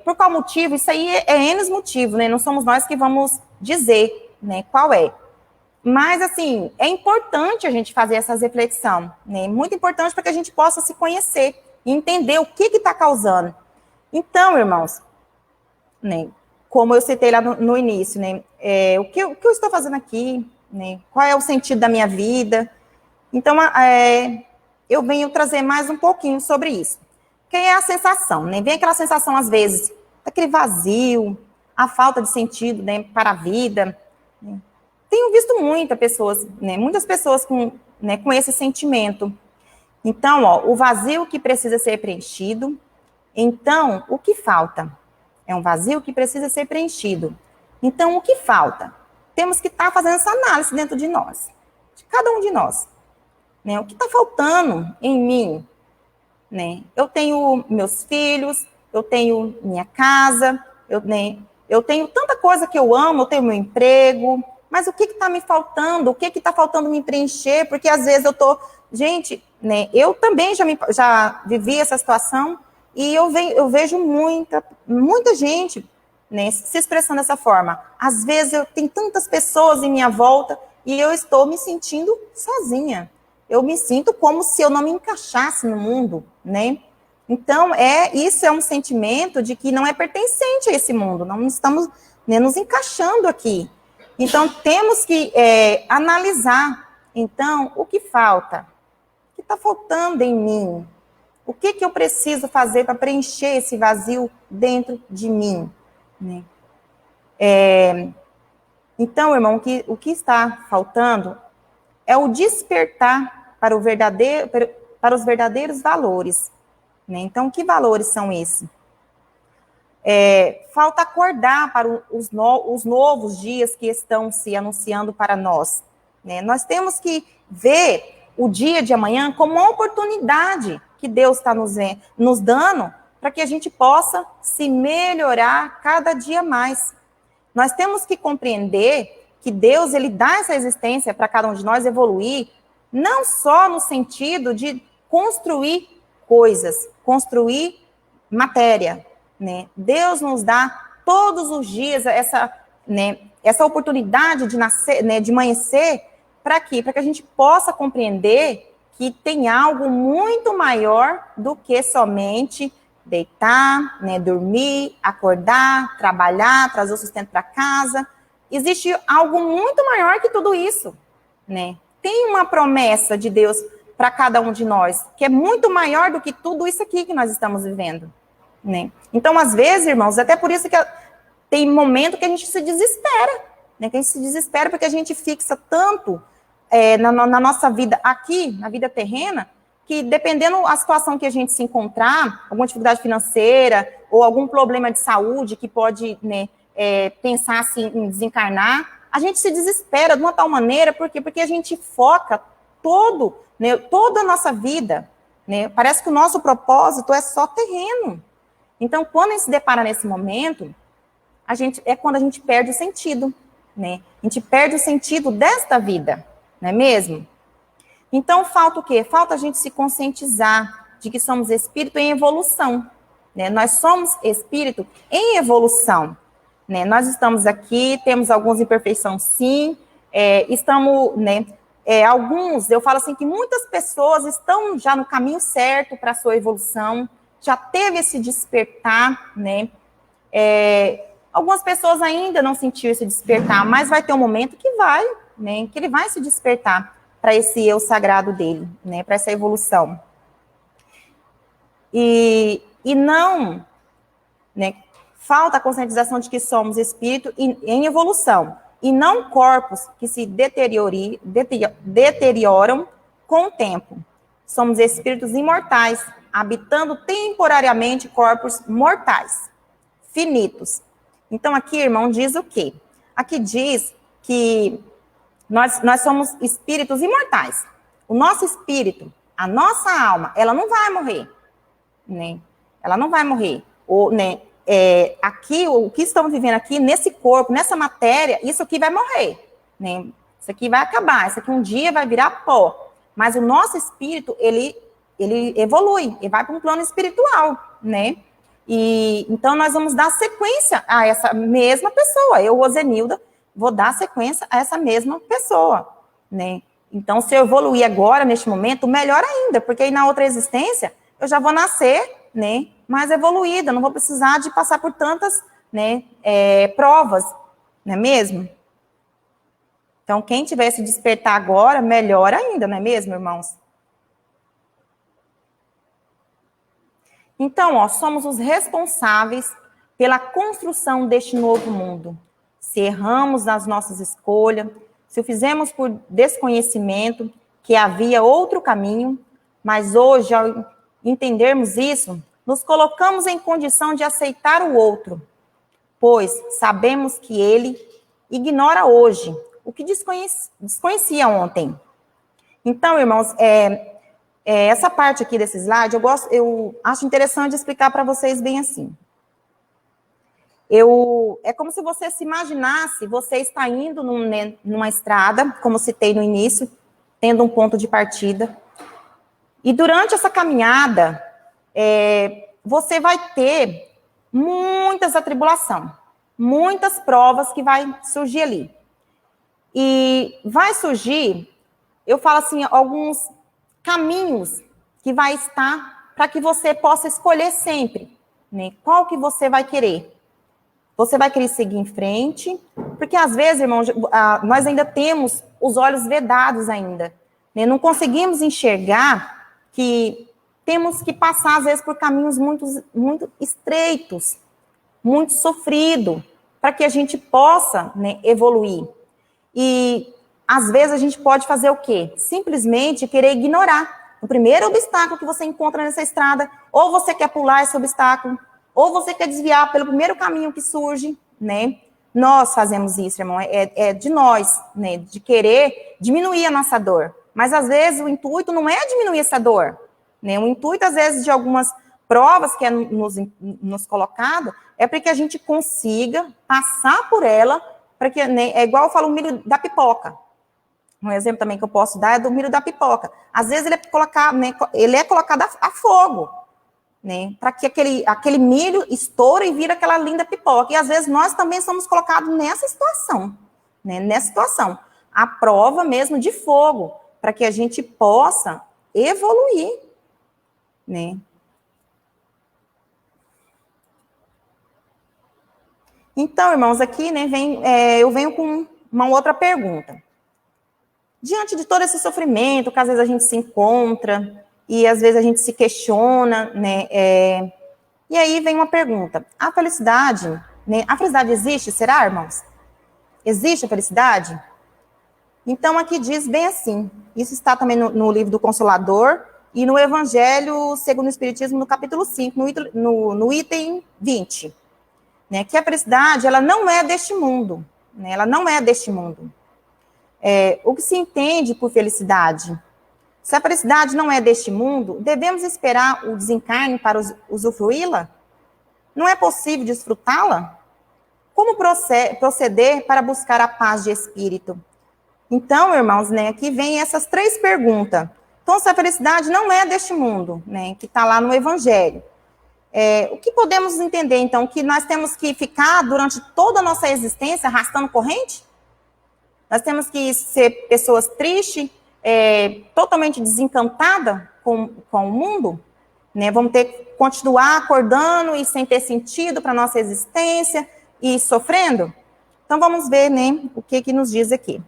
Por qual motivo? Isso aí é N motivo, né? Não somos nós que vamos dizer, né, qual é. Mas, assim, é importante a gente fazer essa reflexão, né? Muito importante para que a gente possa se conhecer e entender o que está causando. Então, irmãos, né, como eu citei lá no início, né, o que eu estou fazendo aqui, né, qual é o sentido da minha vida? Então, eu venho trazer mais um pouquinho sobre isso. Que é a sensação, né? Vem aquela sensação, às vezes, daquele vazio, a falta de sentido, né, para a vida. Tenho visto muitas pessoas com esse sentimento. Então, o vazio que precisa ser preenchido. Então, o que falta? É um vazio que precisa ser preenchido. Então, o que falta? Temos que estar fazendo essa análise dentro de nós, de cada um de nós. Né? O que está faltando em mim? Né? Eu tenho meus filhos, eu tenho minha casa, eu tenho tanta coisa que eu amo, eu tenho meu emprego, mas o que está me faltando? O que está faltando me preencher? Porque às vezes eu estou... Gente, né, eu também já vivi essa situação e eu vejo muita gente, né, se expressando dessa forma. Às vezes eu tenho tantas pessoas em minha volta e eu estou me sentindo sozinha. Eu me sinto como se eu não me encaixasse no mundo, né? Então, isso é um sentimento de que não é pertencente a esse mundo, não estamos, né, nos encaixando aqui. Então, temos que analisar, então, o que falta? O que está faltando em mim? O que eu preciso fazer para preencher esse vazio dentro de mim? Né? Então, irmão, o que está faltando é o despertar para os verdadeiros valores. Né? Então, que valores são esses? Falta acordar para os novos dias que estão se anunciando para nós. Né? Nós temos que ver o dia de amanhã como uma oportunidade que Deus está nos dando para que a gente possa se melhorar cada dia mais. Nós temos que compreender que Deus, ele dá essa existência para cada um de nós evoluir, não só no sentido de construir coisas, construir matéria, né? Deus nos dá todos os dias essa oportunidade de nascer, né, de amanhecer, para quê? Para que a gente possa compreender que tem algo muito maior do que somente deitar, né, dormir, acordar, trabalhar, trazer o sustento para casa. Existe algo muito maior que tudo isso, né? Tem uma promessa de Deus para cada um de nós, que é muito maior do que tudo isso aqui que nós estamos vivendo, né? Então, às vezes, irmãos, até por isso que tem momento que a gente se desespera, né? Que a gente se desespera porque a gente fixa tanto na nossa vida aqui, na vida terrena, que dependendo da situação que a gente se encontrar, alguma dificuldade financeira ou algum problema de saúde que pode, né, pensar assim, em desencarnar, a gente se desespera de uma tal maneira, por quê? Porque a gente foca toda a nossa vida, né? Parece que o nosso propósito é só terreno. Então, quando a gente se depara nesse momento, é quando a gente perde o sentido, né? A gente perde o sentido desta vida, não é mesmo? Então, falta o quê? Falta a gente se conscientizar de que somos espírito em evolução, né? Nós somos espírito em evolução. Né? Nós estamos aqui, temos algumas imperfeições, sim, estamos, né, eu falo assim, que muitas pessoas estão já no caminho certo para a sua evolução, já teve esse despertar, né, algumas pessoas ainda não sentiram esse despertar, mas vai ter um momento que né, que ele vai se despertar para esse eu sagrado dele, né, para essa evolução. E não, né, falta a conscientização de que somos espírito em evolução. e não corpos que se deterioram com o tempo. Somos espíritos imortais, habitando temporariamente corpos mortais, finitos. Então, aqui, irmão, diz o quê? Aqui diz que nós somos espíritos imortais. O nosso espírito, a nossa alma, ela não vai morrer, né? Ela não vai morrer. Né? Aqui, o que estamos vivendo aqui, nesse corpo, nessa matéria, isso aqui vai morrer, né? Isso aqui vai acabar, isso aqui um dia vai virar pó. Mas o nosso espírito, ele evolui, ele vai para um plano espiritual, né? E então nós vamos dar sequência a essa mesma pessoa. Eu, Rosenilda, vou dar sequência a essa mesma pessoa, né? Então, se eu evoluir agora, neste momento, melhor ainda, porque aí na outra existência eu já vou nascer, né, mais evoluída, não vou precisar de passar por tantas, né, provas, não é mesmo? Então, quem tiver esse despertar agora, melhor ainda, não é mesmo, irmãos? Então, ó, somos os responsáveis pela construção deste novo mundo. Se erramos nas nossas escolhas, se o fizemos por desconhecimento, que havia outro caminho, mas hoje, ao entendermos isso, nos colocamos em condição de aceitar o outro, pois sabemos que ele ignora hoje o que desconhecia ontem. Então, irmãos, essa parte aqui desse slide, eu acho interessante explicar para vocês bem assim. É como se você se imaginasse, você está indo numa estrada, como citei no início, tendo um ponto de partida, e durante essa caminhada, você vai ter muitas atribulações, muitas provas que vai surgir ali. E vai surgir, eu falo assim, alguns caminhos que vai estar para que você possa escolher sempre, né? Qual que você vai querer. Você vai querer seguir em frente, porque às vezes, irmãos, nós ainda temos os olhos vedados ainda, né? Não conseguimos enxergar que temos que passar, às vezes, por caminhos muito estreitos, muito sofrido, para que a gente possa, né, evoluir. E, às vezes, a gente pode fazer o quê? Simplesmente querer ignorar o primeiro obstáculo que você encontra nessa estrada, ou você quer pular esse obstáculo, ou você quer desviar pelo primeiro caminho que surge, né? Nós fazemos isso, irmão, é de nós, né? De querer diminuir a nossa dor. Mas, às vezes, o intuito não é diminuir essa dor, né? O intuito, às vezes, de algumas provas que é nos colocado, é para que a gente consiga passar por ela, para que, né, é igual eu falo o milho da pipoca. Um exemplo também que eu posso dar é do milho da pipoca. Às vezes ele é colocado a fogo, né, para que aquele milho estoure e vira aquela linda pipoca. E às vezes nós também somos colocados nessa situação, né, a prova mesmo de fogo, para que a gente possa evoluir, né. Então, irmãos, aqui, né, eu venho com uma outra pergunta. Diante de todo esse sofrimento, que às vezes a gente se encontra, e às vezes a gente se questiona, né, e aí vem uma pergunta. A felicidade, né, a felicidade existe, será, irmãos? Existe a felicidade? Então, aqui diz bem assim, isso está também no livro do Consolador, e no Evangelho segundo o Espiritismo, no capítulo 5, no item 20. Né, que a felicidade, ela não é deste mundo, né, ela não é deste mundo. O que se entende por felicidade? Se a felicidade não é deste mundo, devemos esperar o desencarne para usufruí-la? Não é possível desfrutá-la? Como proceder para buscar a paz de espírito? Então, irmãos, né, aqui vem essas 3 perguntas. Então, se a felicidade não é deste mundo, né, que está lá no Evangelho, o que podemos entender, então? Que nós temos que ficar durante toda a nossa existência arrastando corrente? Nós temos que ser pessoas tristes, totalmente desencantadas com o mundo? Né? Vamos ter que continuar acordando e sem ter sentido para a nossa existência e sofrendo? Então, vamos ver, né, o que nos diz aqui.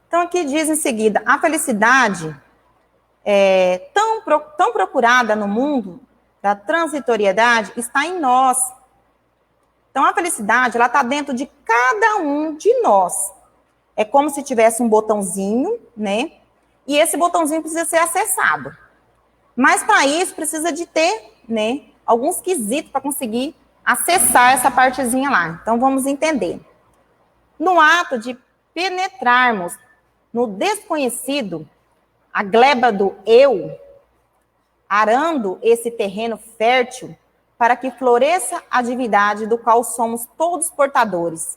Então, aqui diz em seguida, a felicidade tão procurada no mundo, da transitoriedade, está em nós. Então, a felicidade, ela está dentro de cada um de nós. É como se tivesse um botãozinho, né? E esse botãozinho precisa ser acessado. Mas, para isso, precisa de ter, né, alguns quesitos para conseguir acessar essa partezinha lá. Então, vamos entender. No ato de penetrarmos no desconhecido, a gleba do eu, arando esse terreno fértil para que floresça a divindade do qual somos todos portadores.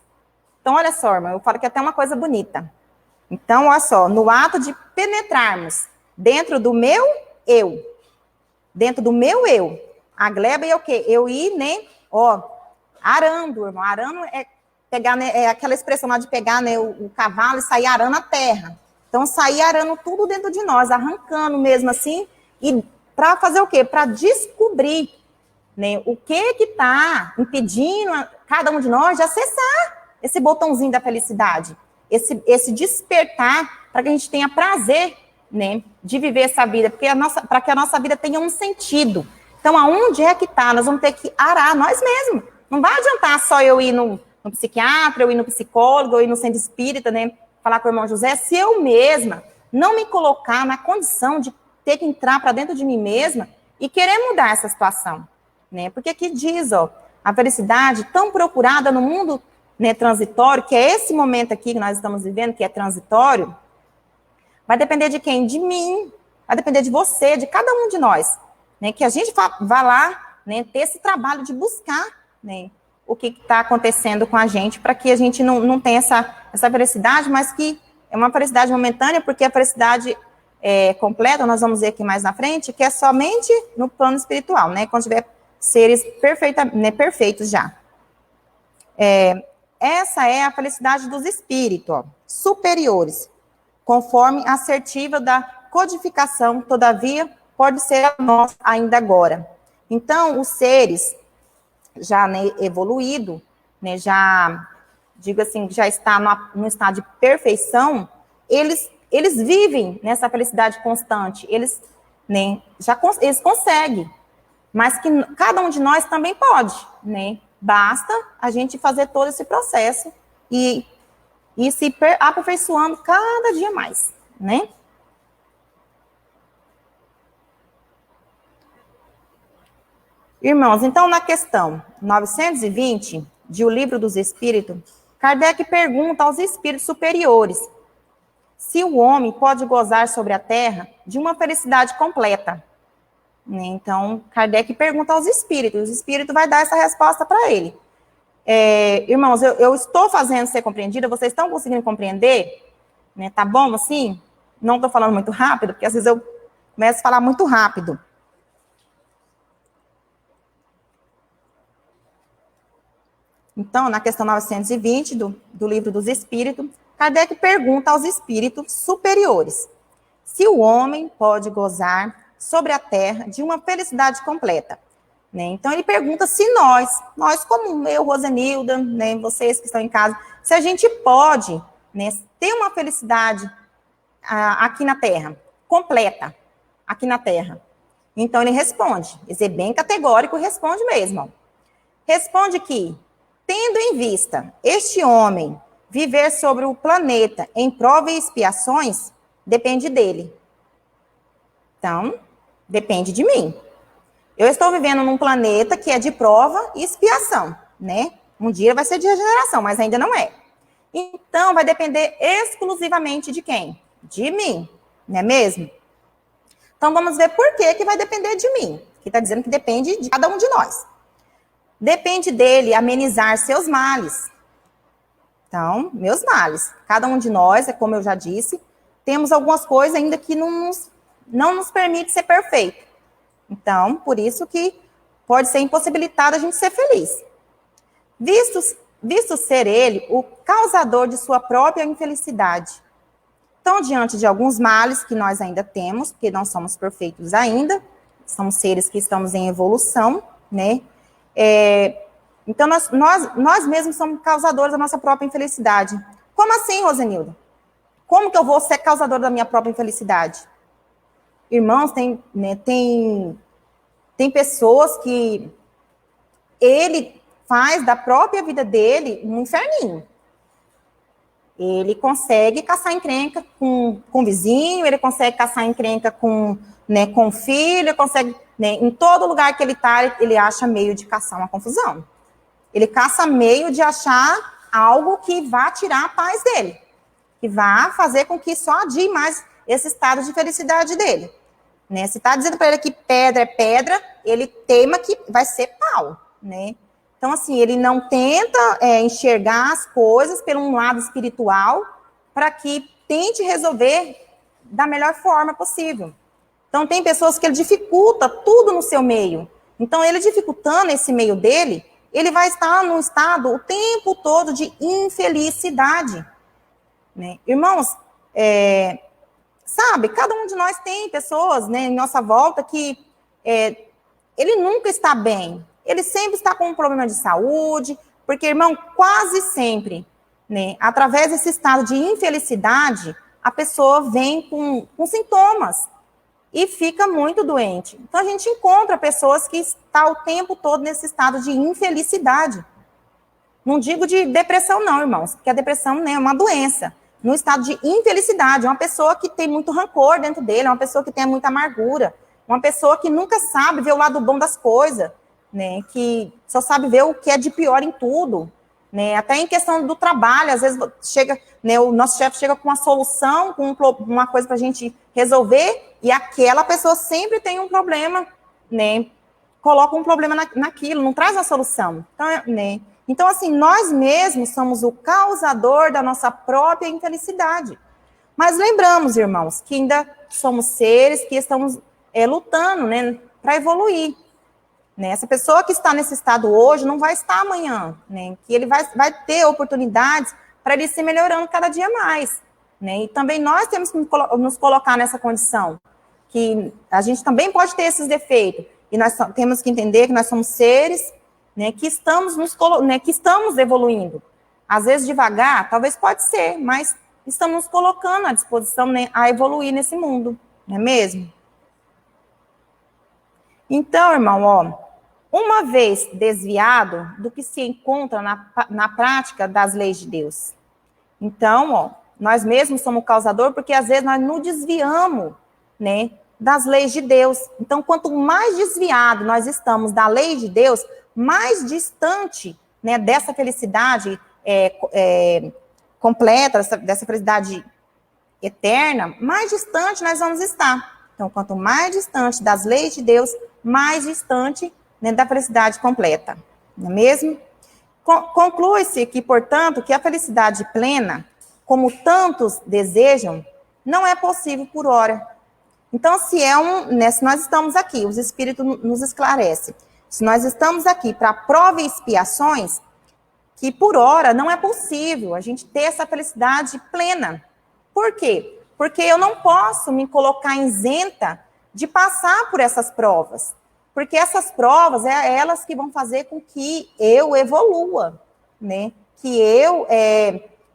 Então, olha só, irmão, eu falo que é até uma coisa bonita. Então, olha só, no ato de penetrarmos dentro do meu eu, a gleba é o quê? Eu ir, né, ó, arando, irmão, arando é pegar, né, é aquela expressão lá de pegar, né, o cavalo e sair arando a terra. Então, sair arando tudo dentro de nós, arrancando mesmo assim, e para fazer o quê? Para descobrir, né, o que está impedindo cada um de nós de acessar esse botãozinho da felicidade, esse despertar para que a gente tenha prazer, né, de viver essa vida, porque para que a nossa vida tenha um sentido. Então, aonde é que está? Nós vamos ter que arar nós mesmos. Não vai adiantar só eu ir no psiquiatra, eu ir no psicólogo, eu ir no centro espírita, né, falar com o irmão José, se eu mesma não me colocar na condição de ter que entrar para dentro de mim mesma e querer mudar essa situação, né? Porque aqui diz, ó, a felicidade tão procurada no mundo, né, transitório, que é esse momento aqui que nós estamos vivendo, que é transitório, vai depender de quem? De mim, vai depender de você, de cada um de nós, né? Que a gente vá lá, né, ter esse trabalho de buscar, né, o que está acontecendo com a gente, para que a gente não tenha essa felicidade, mas que é uma felicidade momentânea, porque a felicidade completa, nós vamos ver aqui mais na frente, que é somente no plano espiritual, né? Quando tiver seres perfeitos já. Essa é a felicidade dos espíritos, ó, superiores, conforme a assertiva da codificação, todavia, pode ser a nossa ainda agora. Então, os seres já, né, evoluído, né, já, digo assim, já está no estado de perfeição, eles vivem nessa felicidade constante, eles, né, eles conseguem, mas que cada um de nós também pode, né, basta a gente fazer todo esse processo e se aperfeiçoando cada dia mais, né? Irmãos, então na questão 920 de O Livro dos Espíritos, Kardec pergunta aos espíritos superiores se o homem pode gozar sobre a terra de uma felicidade completa. Então, Kardec pergunta aos espíritos, o espírito vai dar essa resposta para ele. Irmãos, eu estou fazendo ser compreendida, vocês estão conseguindo compreender? Né, tá bom assim? Não estou falando muito rápido, porque às vezes eu começo a falar muito rápido. Então, na questão 920 do Livro dos Espíritos, Kardec pergunta aos espíritos superiores se o homem pode gozar sobre a terra de uma felicidade completa. Né? Então, ele pergunta se nós como eu, Rosenilda, né, vocês que estão em casa, se a gente pode, né, ter uma felicidade aqui na terra, completa, aqui na terra. Então, ele responde, ele é bem categórico, responde mesmo. Ó. Responde que, tendo em vista este homem viver sobre o planeta em prova e expiações, depende dele. Então, depende de mim. Eu estou vivendo num planeta que é de prova e expiação, né? Um dia vai ser de regeneração, mas ainda não é. Então, vai depender exclusivamente de quem? De mim, não é mesmo? Então, vamos ver por que vai depender de mim. Que está dizendo que depende de cada um de nós. Depende dele amenizar seus males. Então, meus males. Cada um de nós, como eu já disse, temos algumas coisas ainda que não nos permite ser perfeito. Então, por isso que pode ser impossibilitado a gente ser feliz. Visto ser ele o causador de sua própria infelicidade. Então, diante de alguns males que nós ainda temos, porque não somos perfeitos ainda, somos seres que estamos em evolução, né? Então, nós mesmos somos causadores da nossa própria infelicidade. Como assim, Rosenilda? Como que eu vou ser causador da minha própria infelicidade? Irmãos, tem pessoas que ele faz da própria vida dele um inferninho. Ele consegue caçar encrenca com o vizinho, ele consegue caçar encrenca com o filho, ele consegue, em todo lugar que ele está, ele acha meio de caçar uma confusão. Ele caça meio de achar algo que vá tirar a paz dele, que vá fazer com que só adie mais esse estado de felicidade dele. Né? Se está dizendo para ele que pedra é pedra, ele teima que vai ser pau, né? Então, assim, ele não tenta enxergar as coisas pelo um lado espiritual para que tente resolver da melhor forma possível. Então, tem pessoas que ele dificulta tudo no seu meio. Então, ele dificultando esse meio dele, ele vai estar num estado o tempo todo de infelicidade. Né? Irmãos, sabe, cada um de nós tem pessoas, né, em nossa volta que ele nunca está bem. Ele sempre está com um problema de saúde, porque, irmão, quase sempre, né, através desse estado de infelicidade, a pessoa vem com sintomas e fica muito doente. Então, a gente encontra pessoas que estão o tempo todo nesse estado de infelicidade. Não digo de depressão, não, irmãos, porque a depressão, né, é uma doença. No estado de infelicidade, uma pessoa que tem muito rancor dentro dele, uma pessoa que tem muita amargura, uma pessoa que nunca sabe ver o lado bom das coisas, né, que só sabe ver o que é de pior em tudo, né, até em questão do trabalho, às vezes chega, né, o nosso chefe chega com uma solução, com uma coisa para a gente resolver, e aquela pessoa sempre tem um problema, né, coloca um problema naquilo, não traz a solução. Então, né, então, assim, nós mesmos somos o causador da nossa própria infelicidade. Mas lembramos, irmãos, que ainda somos seres que estamos lutando, né, para evoluir. Né? Essa pessoa que está nesse estado hoje não vai estar amanhã, né? Que ele vai ter oportunidades para ele se melhorando cada dia mais. Né? E também nós temos que nos colocar nessa condição, que a gente também pode ter esses defeitos, e nós temos que entender que nós somos seres, né, que estamos que estamos evoluindo. Às vezes devagar, talvez pode ser, mas estamos nos colocando à disposição, né, a evoluir nesse mundo, não é mesmo? Então, irmão, ó, uma vez desviado do que se encontra na prática das leis de Deus. Então, ó, nós mesmos somos o causador, porque às vezes nós nos desviamos, né, das leis de Deus. Então, quanto mais desviado nós estamos da lei de Deus, mais distante, né, dessa felicidade completa, dessa felicidade eterna, mais distante nós vamos estar. Então, quanto mais distante das leis de Deus, mais distante, né, da felicidade completa. Não é mesmo? Conclui-se que, portanto, que a felicidade plena, como tantos desejam, não é possível por hora. Então, se nós estamos aqui, os Espíritos nos esclarecem, se nós estamos aqui para prova e expiações, que por hora não é possível a gente ter essa felicidade plena. Por quê? Porque eu não posso me colocar isenta de passar por essas provas. Porque essas provas, elas que vão fazer com que eu evolua, né? Que eu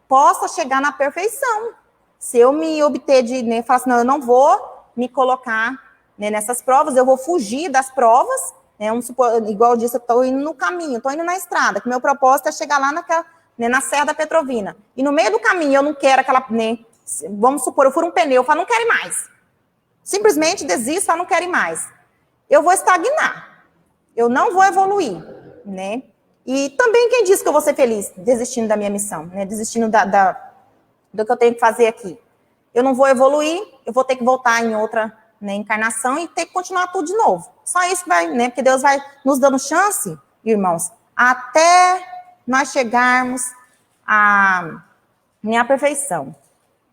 possa chegar na perfeição. Se eu me obter de, né, falar assim, não, eu não vou me colocar, né, nessas provas, eu vou fugir das provas, né, vamos supor, igual eu disse, eu estou indo no caminho, estou indo na estrada, que meu propósito é chegar lá né, na Serra da Petrovina. E no meio do caminho eu não quero aquela, né, vamos supor, eu furo um pneu, eu falo, não quero ir mais. Simplesmente desisto, falo, não quero ir mais. Eu vou estagnar. Eu não vou evoluir, né? E também quem disse que eu vou ser feliz desistindo da minha missão, né? Desistindo do que eu tenho que fazer aqui. Eu não vou evoluir, eu vou ter que voltar em outra, né, encarnação e ter que continuar tudo de novo. Só isso vai, né? Porque Deus vai nos dando chance, irmãos, até nós chegarmos à minha perfeição.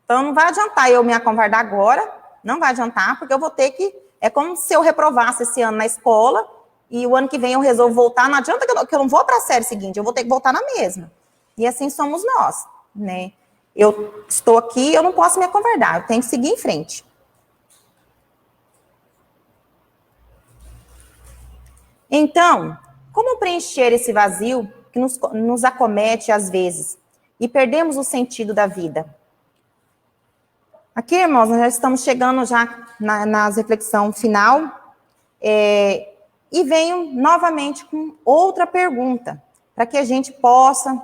Então, não vai adiantar eu me acovardar agora, não vai adiantar, porque eu vou ter que... É como se eu reprovasse esse ano na escola e o ano que vem eu resolvo voltar. Não adianta que eu não vou para a série seguinte, eu vou ter que voltar na mesma. E assim somos nós, né? Eu estou aqui, eu não posso me acovardar, eu tenho que seguir em frente. Então, como preencher esse vazio que nos acomete às vezes e perdemos o sentido da vida? Aqui, irmãos, nós já estamos chegando já nas reflexões final, e venho novamente com outra pergunta. para que a gente possa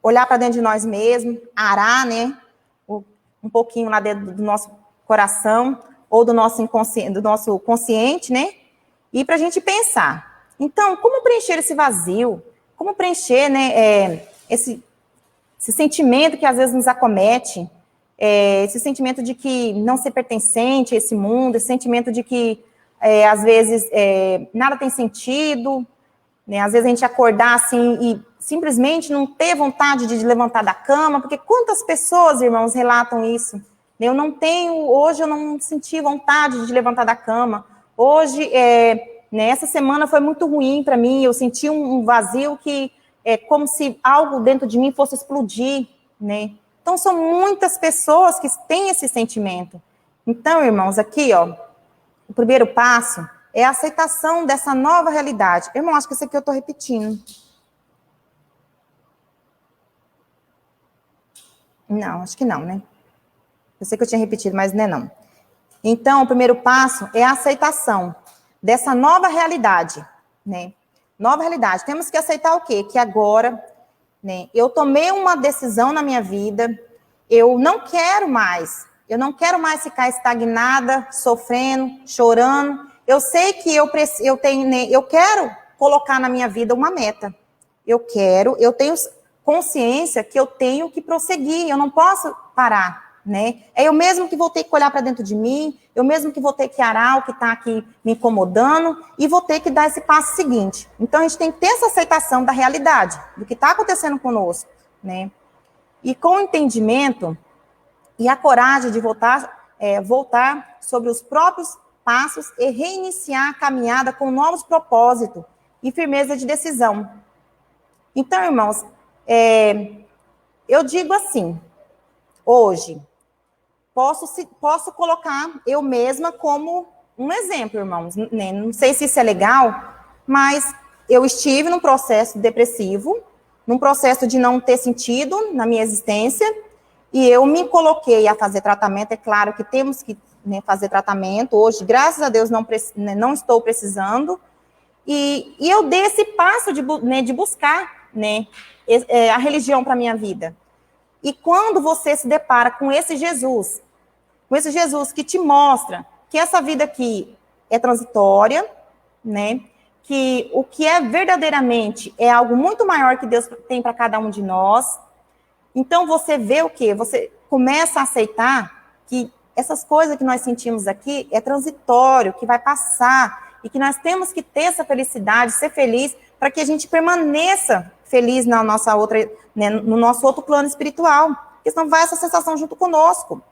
olhar para dentro de nós mesmos, arar, né, um pouquinho lá dentro do nosso coração, ou do nosso consciente, né, e para a gente pensar. Então, como preencher esse vazio? Como preencher, né, esse sentimento que às vezes nos acomete, esse sentimento de que não ser pertencente a esse mundo, esse sentimento de que, às vezes, nada tem sentido, né? Às vezes a gente acordar assim e simplesmente não ter vontade de levantar da cama, porque quantas pessoas, irmãos, relatam isso? Hoje eu não senti vontade de levantar da cama. Hoje, né, essa semana foi muito ruim para mim, eu senti um vazio que é como se algo dentro de mim fosse explodir, né? Então, são muitas pessoas que têm esse sentimento. Então, irmãos, aqui, ó, o primeiro passo é a aceitação dessa nova realidade. Irmão, acho que isso aqui eu estou repetindo. Não, acho que não, né? Eu sei que eu tinha repetido, mas não é não. Então, o primeiro passo é a aceitação dessa nova realidade, né? Nova realidade. Temos que aceitar o quê? Que agora, né, eu tomei uma decisão na minha vida, eu não quero mais ficar estagnada, sofrendo, chorando. Eu sei que eu quero colocar na minha vida uma meta. Eu tenho consciência que eu tenho que prosseguir, eu não posso parar, né? É eu mesmo que vou ter que olhar para dentro de mim, eu mesmo que vou ter que arar o que está aqui me incomodando e vou ter que dar esse passo seguinte. Então, a gente tem que ter essa aceitação da realidade, do que está acontecendo conosco, né? E com o entendimento e a coragem de voltar sobre os próprios passos e reiniciar a caminhada com novos propósitos e firmeza de decisão. Então, irmãos, eu digo assim, hoje, posso colocar eu mesma como um exemplo, irmãos, né? Não sei se isso é legal, mas eu estive num processo depressivo, num processo de não ter sentido na minha existência, e eu me coloquei a fazer tratamento. É claro que temos que, né, fazer tratamento. Hoje, graças a Deus, não estou precisando. E eu dei esse passo de buscar, né, a religião para a minha vida. E quando você se depara com esse Jesus que te mostra que essa vida aqui é transitória, né, que o que é verdadeiramente é algo muito maior que Deus tem para cada um de nós. Então, você vê o quê? Você começa a aceitar que essas coisas que nós sentimos aqui é transitório, que vai passar, e que nós temos que ter essa felicidade, ser feliz, para que a gente permaneça feliz na nossa outra, né, no nosso outro plano espiritual, porque senão vai essa sensação junto conosco,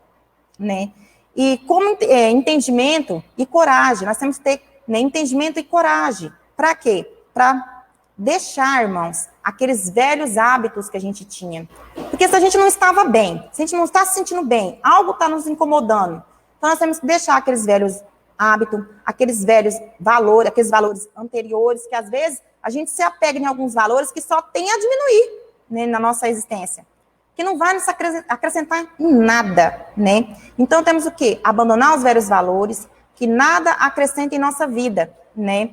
né? E como entendimento e coragem, nós temos que ter, né, entendimento e coragem. Para quê? Para deixar, irmãos, aqueles velhos hábitos que a gente tinha. Porque se a gente não estava bem, se a gente não está se sentindo bem, algo está nos incomodando, então nós temos que deixar aqueles velhos hábitos, aqueles velhos valores, aqueles valores anteriores, que às vezes a gente se apega em alguns valores que só tem a diminuir, né, na nossa existência, que não vai nos acrescentar em nada, né? Então temos o quê? Abandonar os velhos valores, que nada acrescenta em nossa vida, né?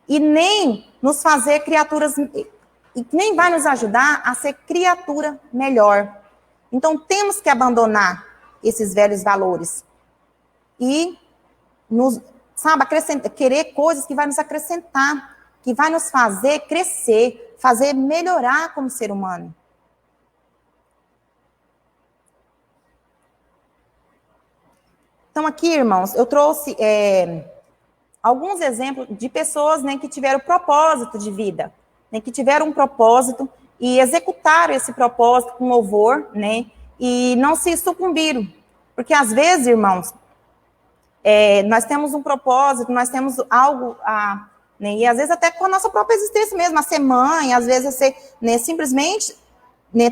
E nem nos fazer criaturas, e nem vai nos ajudar a ser criatura melhor. Então, temos que abandonar esses velhos valores e querer coisas que vai nos acrescentar, que vai nos fazer crescer, fazer melhorar como ser humano. Então, aqui, irmãos, eu trouxe alguns exemplos de pessoas, né, que tiveram propósito de vida, né, que tiveram um propósito e executaram esse propósito com louvor, né, e não se sucumbiram. Porque, às vezes, irmãos, nós temos um propósito, nós temos algo né, e às vezes até com a nossa própria existência mesmo, a ser mãe, às vezes a ser, né, simplesmente, né,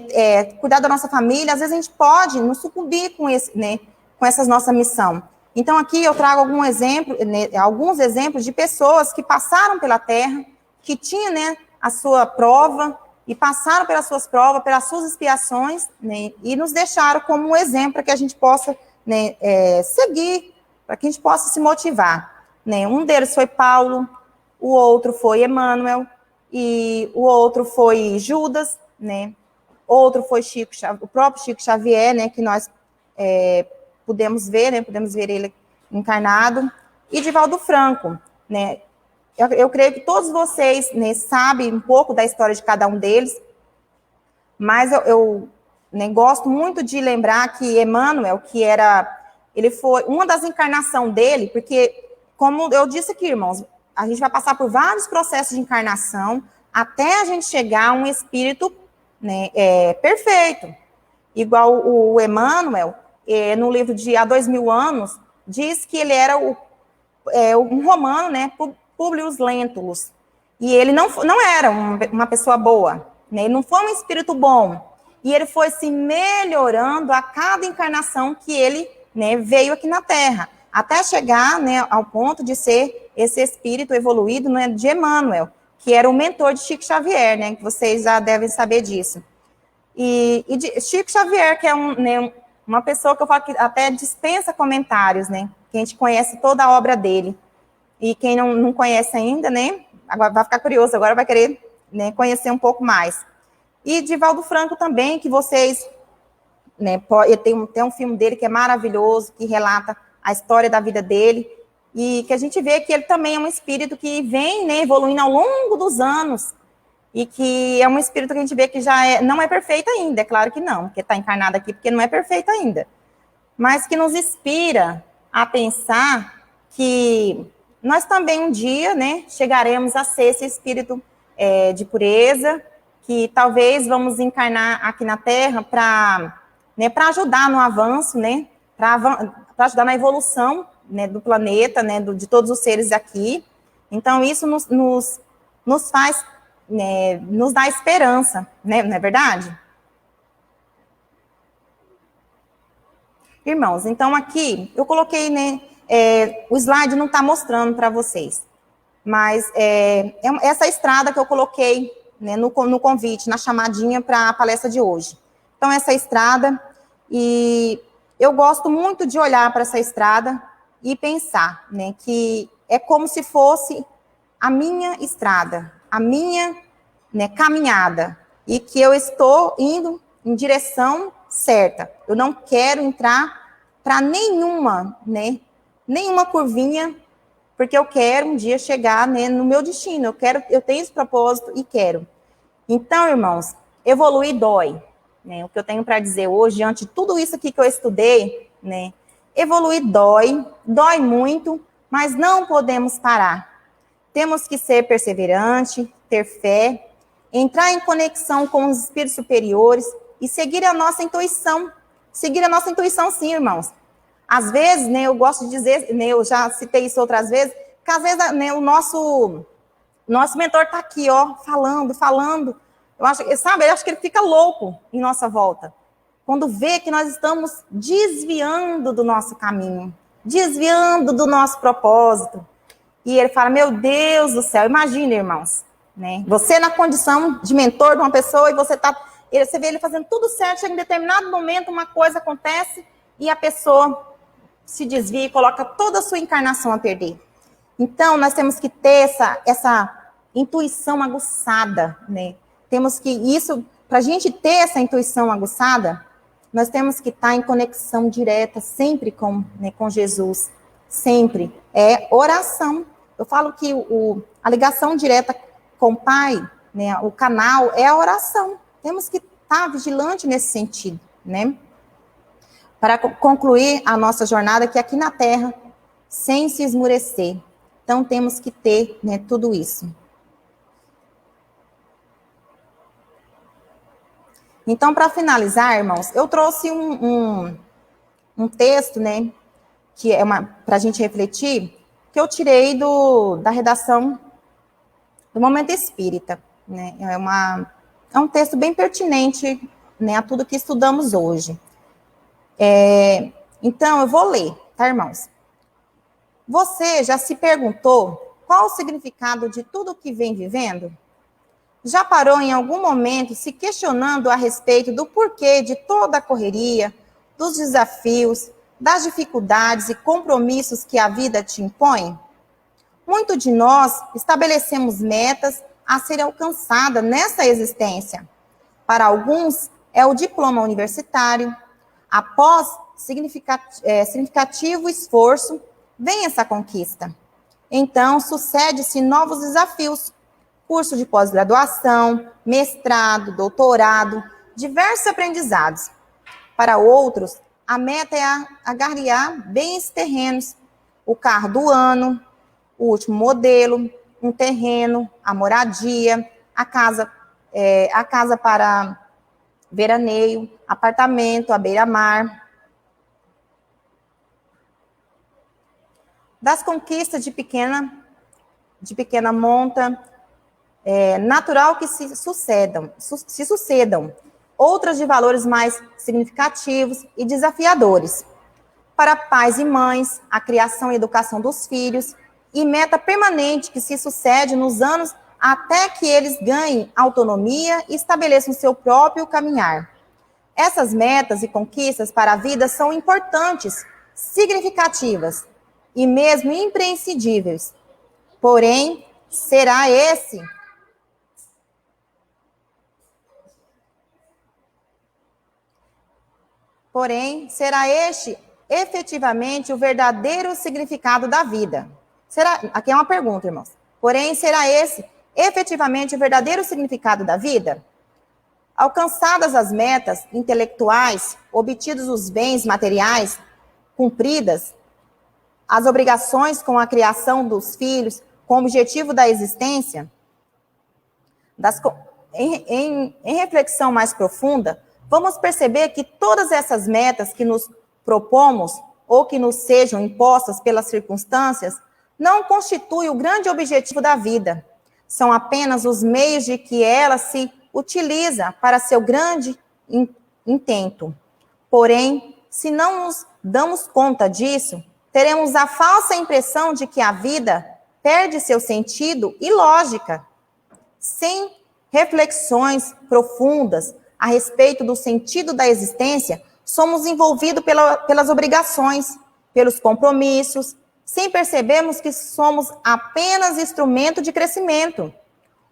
cuidar da nossa família, às vezes a gente pode nos sucumbir com essa nossa missão. Então, aqui eu trago alguns exemplos de pessoas que passaram pela Terra, que tinham, né, a sua prova, e passaram pelas suas provas, pelas suas expiações, né, e nos deixaram como um exemplo para que a gente possa, né, seguir, para que a gente possa se motivar. Né. Um deles foi Paulo, o outro foi Emmanuel, e o outro foi Judas, né? Outro foi o próprio Chico Xavier, né? Que nós pudemos ver, né? Pudemos ver ele encarnado, e Divaldo Franco, né? Eu creio que todos vocês, né, sabem um pouco da história de cada um deles, mas eu né, gosto muito de lembrar que Emmanuel, ele foi uma das encarnações dele, porque, como eu disse aqui, irmãos, a gente vai passar por vários processos de encarnação até a gente chegar a um espírito, né, perfeito. Igual o Emmanuel, no livro de Há 2000 anos, diz que ele era um romano, né, Publius Lentulus, e ele não era uma pessoa boa, né, ele não foi um espírito bom, e ele foi se melhorando a cada encarnação que ele, né, veio aqui na Terra, até chegar, né, ao ponto de ser esse espírito evoluído, né, de Emmanuel, que era o mentor de Chico Xavier, né, que vocês já devem saber disso. E de Chico Xavier, que é né, uma pessoa que eu falo que até dispensa comentários, né, que a gente conhece toda a obra dele. E quem não conhece ainda, né, agora vai ficar curioso, agora vai querer, né, conhecer um pouco mais. E Divaldo Franco também, que vocês, né, tem um filme dele que é maravilhoso, que relata a história da vida dele, e que a gente vê que ele também é um espírito que vem, né, evoluindo ao longo dos anos, e que é um espírito que a gente vê que já não é perfeito ainda, é claro que não, porque está encarnado aqui porque não é perfeito ainda, mas que nos inspira a pensar que nós também um dia, né, chegaremos a ser esse espírito de pureza, que talvez vamos encarnar aqui na Terra para, né, para ajudar no avanço, né, para ajudar na evolução, né, do planeta, né, de todos os seres aqui. Então, isso nos faz, né, nos dá esperança, né, não é verdade? Irmãos, então aqui eu coloquei, né, o slide não está mostrando para vocês, mas essa estrada que eu coloquei, né, no convite, na chamadinha para a palestra de hoje. Então, essa estrada, e eu gosto muito de olhar para essa estrada e pensar, né, que é como se fosse a minha estrada, a minha, né, caminhada, e que eu estou indo em direção certa. Eu não quero entrar para nenhuma, né, nenhuma curvinha, porque eu quero um dia chegar, né, no meu destino. Eu tenho esse propósito e quero. Então, irmãos, evoluir dói, né? O que eu tenho para dizer hoje, diante de tudo isso aqui que eu estudei, né? Evoluir dói muito, mas não podemos parar. Temos que ser perseverante, ter fé, entrar em conexão com os espíritos superiores e seguir a nossa intuição. Seguir a nossa intuição, sim, irmãos. Às vezes, né, eu gosto de dizer, né, eu já citei isso outras vezes, que às vezes, né, o nosso mentor está aqui, ó, falando. Eu acho que ele fica louco em nossa volta. Quando vê que nós estamos desviando do nosso caminho, desviando do nosso propósito. E ele fala, meu Deus do céu, imagina, irmãos, né? Você na condição de mentor de uma pessoa e você vê ele fazendo tudo certo, chega em determinado momento, uma coisa acontece e a pessoa se desvia e coloca toda a sua encarnação a perder. Então, nós temos que ter essa intuição aguçada, né? Para a gente ter essa intuição aguçada, nós temos que estar em conexão direta sempre com Jesus, sempre. É oração. Eu falo que a ligação direta com o Pai, né, o canal, é a oração. Temos que estar vigilante nesse sentido, né? Para concluir a nossa jornada aqui na Terra, sem se esmurecer. Então, temos que ter, né, tudo isso. Então, para finalizar, irmãos, eu trouxe um texto, né, que é para a gente refletir, que eu tirei da redação do Momento Espírita, né? É um texto bem pertinente, né, a tudo que estudamos hoje. Então, eu vou ler, tá, irmãos? Você já se perguntou qual o significado de tudo que vem vivendo? Já parou em algum momento se questionando a respeito do porquê de toda a correria, dos desafios, das dificuldades e compromissos que a vida te impõe? Muito de nós estabelecemos metas, a ser alcançada nessa existência. Para alguns, é o diploma universitário. Após significativo esforço, vem essa conquista. Então, sucede-se novos desafios. Curso de pós-graduação, mestrado, doutorado, diversos aprendizados. Para outros, a meta é agarrear bens terrenos, o carro do ano, o último modelo, um terreno, a moradia, a casa para veraneio, apartamento à beira-mar. Das conquistas de pequena monta, é natural que se sucedam outras de valores mais significativos e desafiadores. Para pais e mães, a criação e educação dos filhos, e meta permanente que se sucede nos anos até que eles ganhem autonomia e estabeleçam seu próprio caminhar. Essas metas e conquistas para a vida são importantes, significativas e mesmo imprescindíveis. Porém, será este efetivamente o verdadeiro significado da vida? Aqui é uma pergunta, irmãos. Porém, será esse efetivamente o verdadeiro significado da vida? Alcançadas as metas intelectuais, obtidos os bens materiais, cumpridas as obrigações com a criação dos filhos, com o objetivo da existência, em reflexão mais profunda, vamos perceber que todas essas metas que nos propomos ou que nos sejam impostas pelas circunstâncias não constituem o grande objetivo da vida. São apenas os meios de que ela se utiliza para seu grande intento. Porém, se não nos damos conta disso, teremos a falsa impressão de que a vida perde seu sentido e lógica. Sem reflexões profundas a respeito do sentido da existência, somos envolvidos pelas obrigações, pelos compromissos, sem percebermos que somos apenas instrumento de crescimento.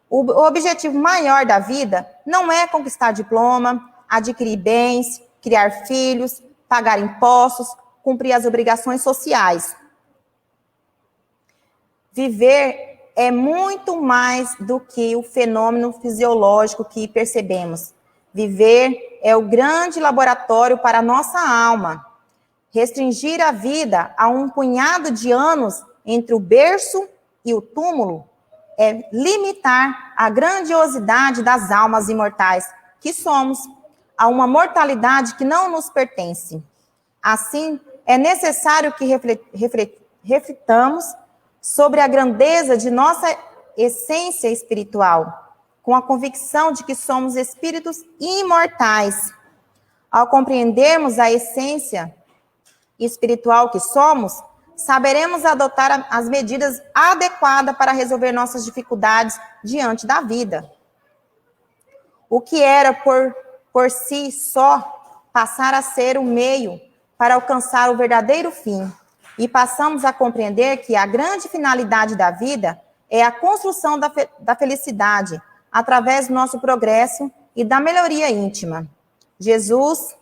O objetivo maior da vida não é conquistar diploma, adquirir bens, criar filhos, pagar impostos, cumprir as obrigações sociais. Viver é muito mais do que o fenômeno fisiológico que percebemos. Viver é o grande laboratório para a nossa alma. Restringir a vida a um punhado de anos entre o berço e o túmulo é limitar a grandiosidade das almas imortais que somos, a uma mortalidade que não nos pertence. Assim, é necessário que reflitamos sobre a grandeza de nossa essência espiritual, com a convicção de que somos espíritos imortais. Ao compreendermos a essência espiritual que somos, saberemos adotar as medidas adequadas para resolver nossas dificuldades diante da vida. O que era por si só passar a ser o meio para alcançar o verdadeiro fim. E passamos a compreender que a grande finalidade da vida é a construção da felicidade através do nosso progresso e da melhoria íntima. Jesus,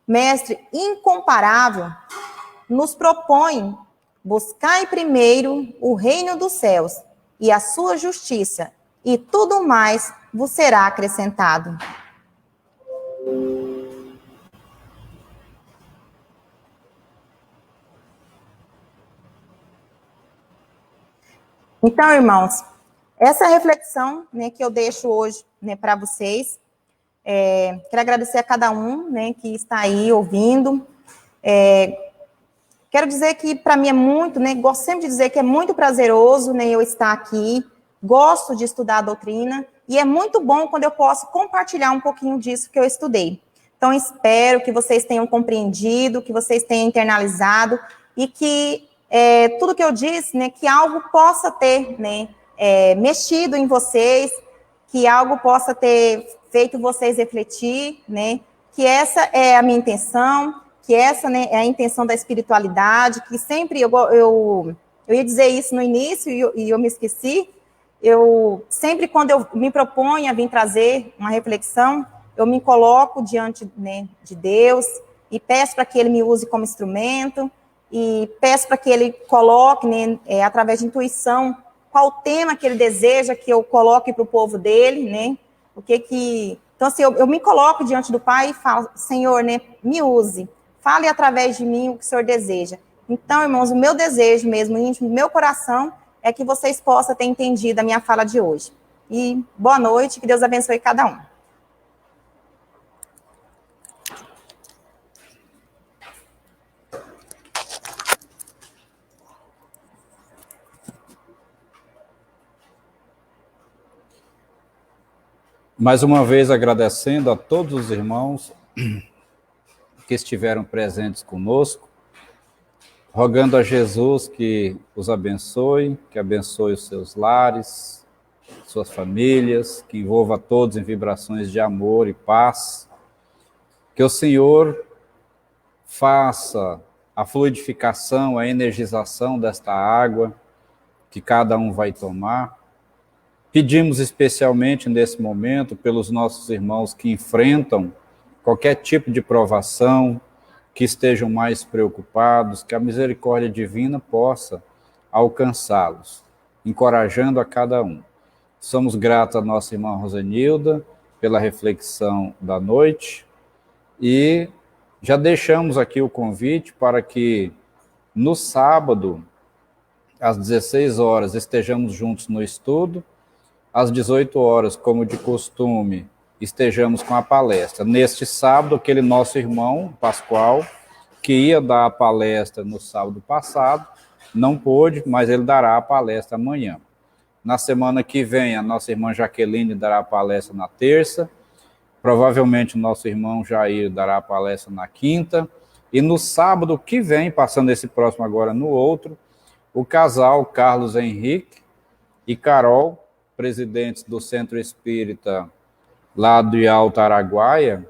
mestre incomparável, nos propõe buscar primeiro o reino dos céus e a sua justiça, e tudo mais vos será acrescentado. Então, irmãos, essa reflexão, né, que eu deixo hoje, né, para vocês. Quero agradecer a cada um, né, que está aí ouvindo. Quero dizer que para mim é muito, né, gosto sempre de dizer que é muito prazeroso, né, eu estar aqui, gosto de estudar a doutrina, e é muito bom quando eu posso compartilhar um pouquinho disso que eu estudei. Então, espero que vocês tenham compreendido, que vocês tenham internalizado, e que tudo que eu disse, né, que algo possa ter, né, mexido em vocês, que algo possa ter feito vocês refletir, né, que essa é a minha intenção, que essa, né, é a intenção da espiritualidade, que sempre eu ia dizer isso no início e eu me esqueci, eu sempre quando eu me proponho a vir trazer uma reflexão, eu me coloco diante, né, de Deus e peço para que Ele me use como instrumento e peço para que Ele coloque, né, através de intuição, qual o tema que Ele deseja que eu coloque para o povo dele, né? Então, assim, eu me coloco diante do Pai e falo, Senhor, né, me use, fale através de mim o que o Senhor deseja. Então, irmãos, o meu desejo mesmo, íntimo do meu coração, é que vocês possam ter entendido a minha fala de hoje. E boa noite, que Deus abençoe cada um. Mais uma vez agradecendo a todos os irmãos que estiveram presentes conosco, rogando a Jesus que os abençoe, que abençoe os seus lares, suas famílias, que envolva todos em vibrações de amor e paz, que o Senhor faça a fluidificação, a energização desta água que cada um vai tomar. Pedimos especialmente nesse momento pelos nossos irmãos que enfrentam qualquer tipo de provação, que estejam mais preocupados, que a misericórdia divina possa alcançá-los, encorajando a cada um. Somos gratos à nossa irmã Rosenilda pela reflexão da noite e já deixamos aqui o convite para que no sábado, às 16 horas, estejamos juntos no estudo, às 18 horas, como de costume, estejamos com a palestra. Neste sábado, aquele nosso irmão, Pascoal, que ia dar a palestra no sábado passado, não pôde, mas ele dará a palestra amanhã. Na semana que vem, a nossa irmã Jaqueline dará a palestra na terça, provavelmente o nosso irmão Jair dará a palestra na quinta, e no sábado que vem, passando esse próximo agora no outro, o casal Carlos Henrique e Carol, presidentes do Centro Espírita lá de Alto Araguaia,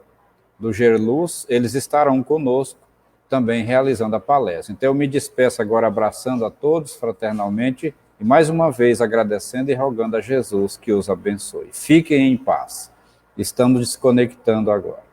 do Gerluz, eles estarão conosco também realizando a palestra. Então eu me despeço agora abraçando a todos fraternalmente e mais uma vez agradecendo e rogando a Jesus que os abençoe. Fiquem em paz. Estamos desconectando agora.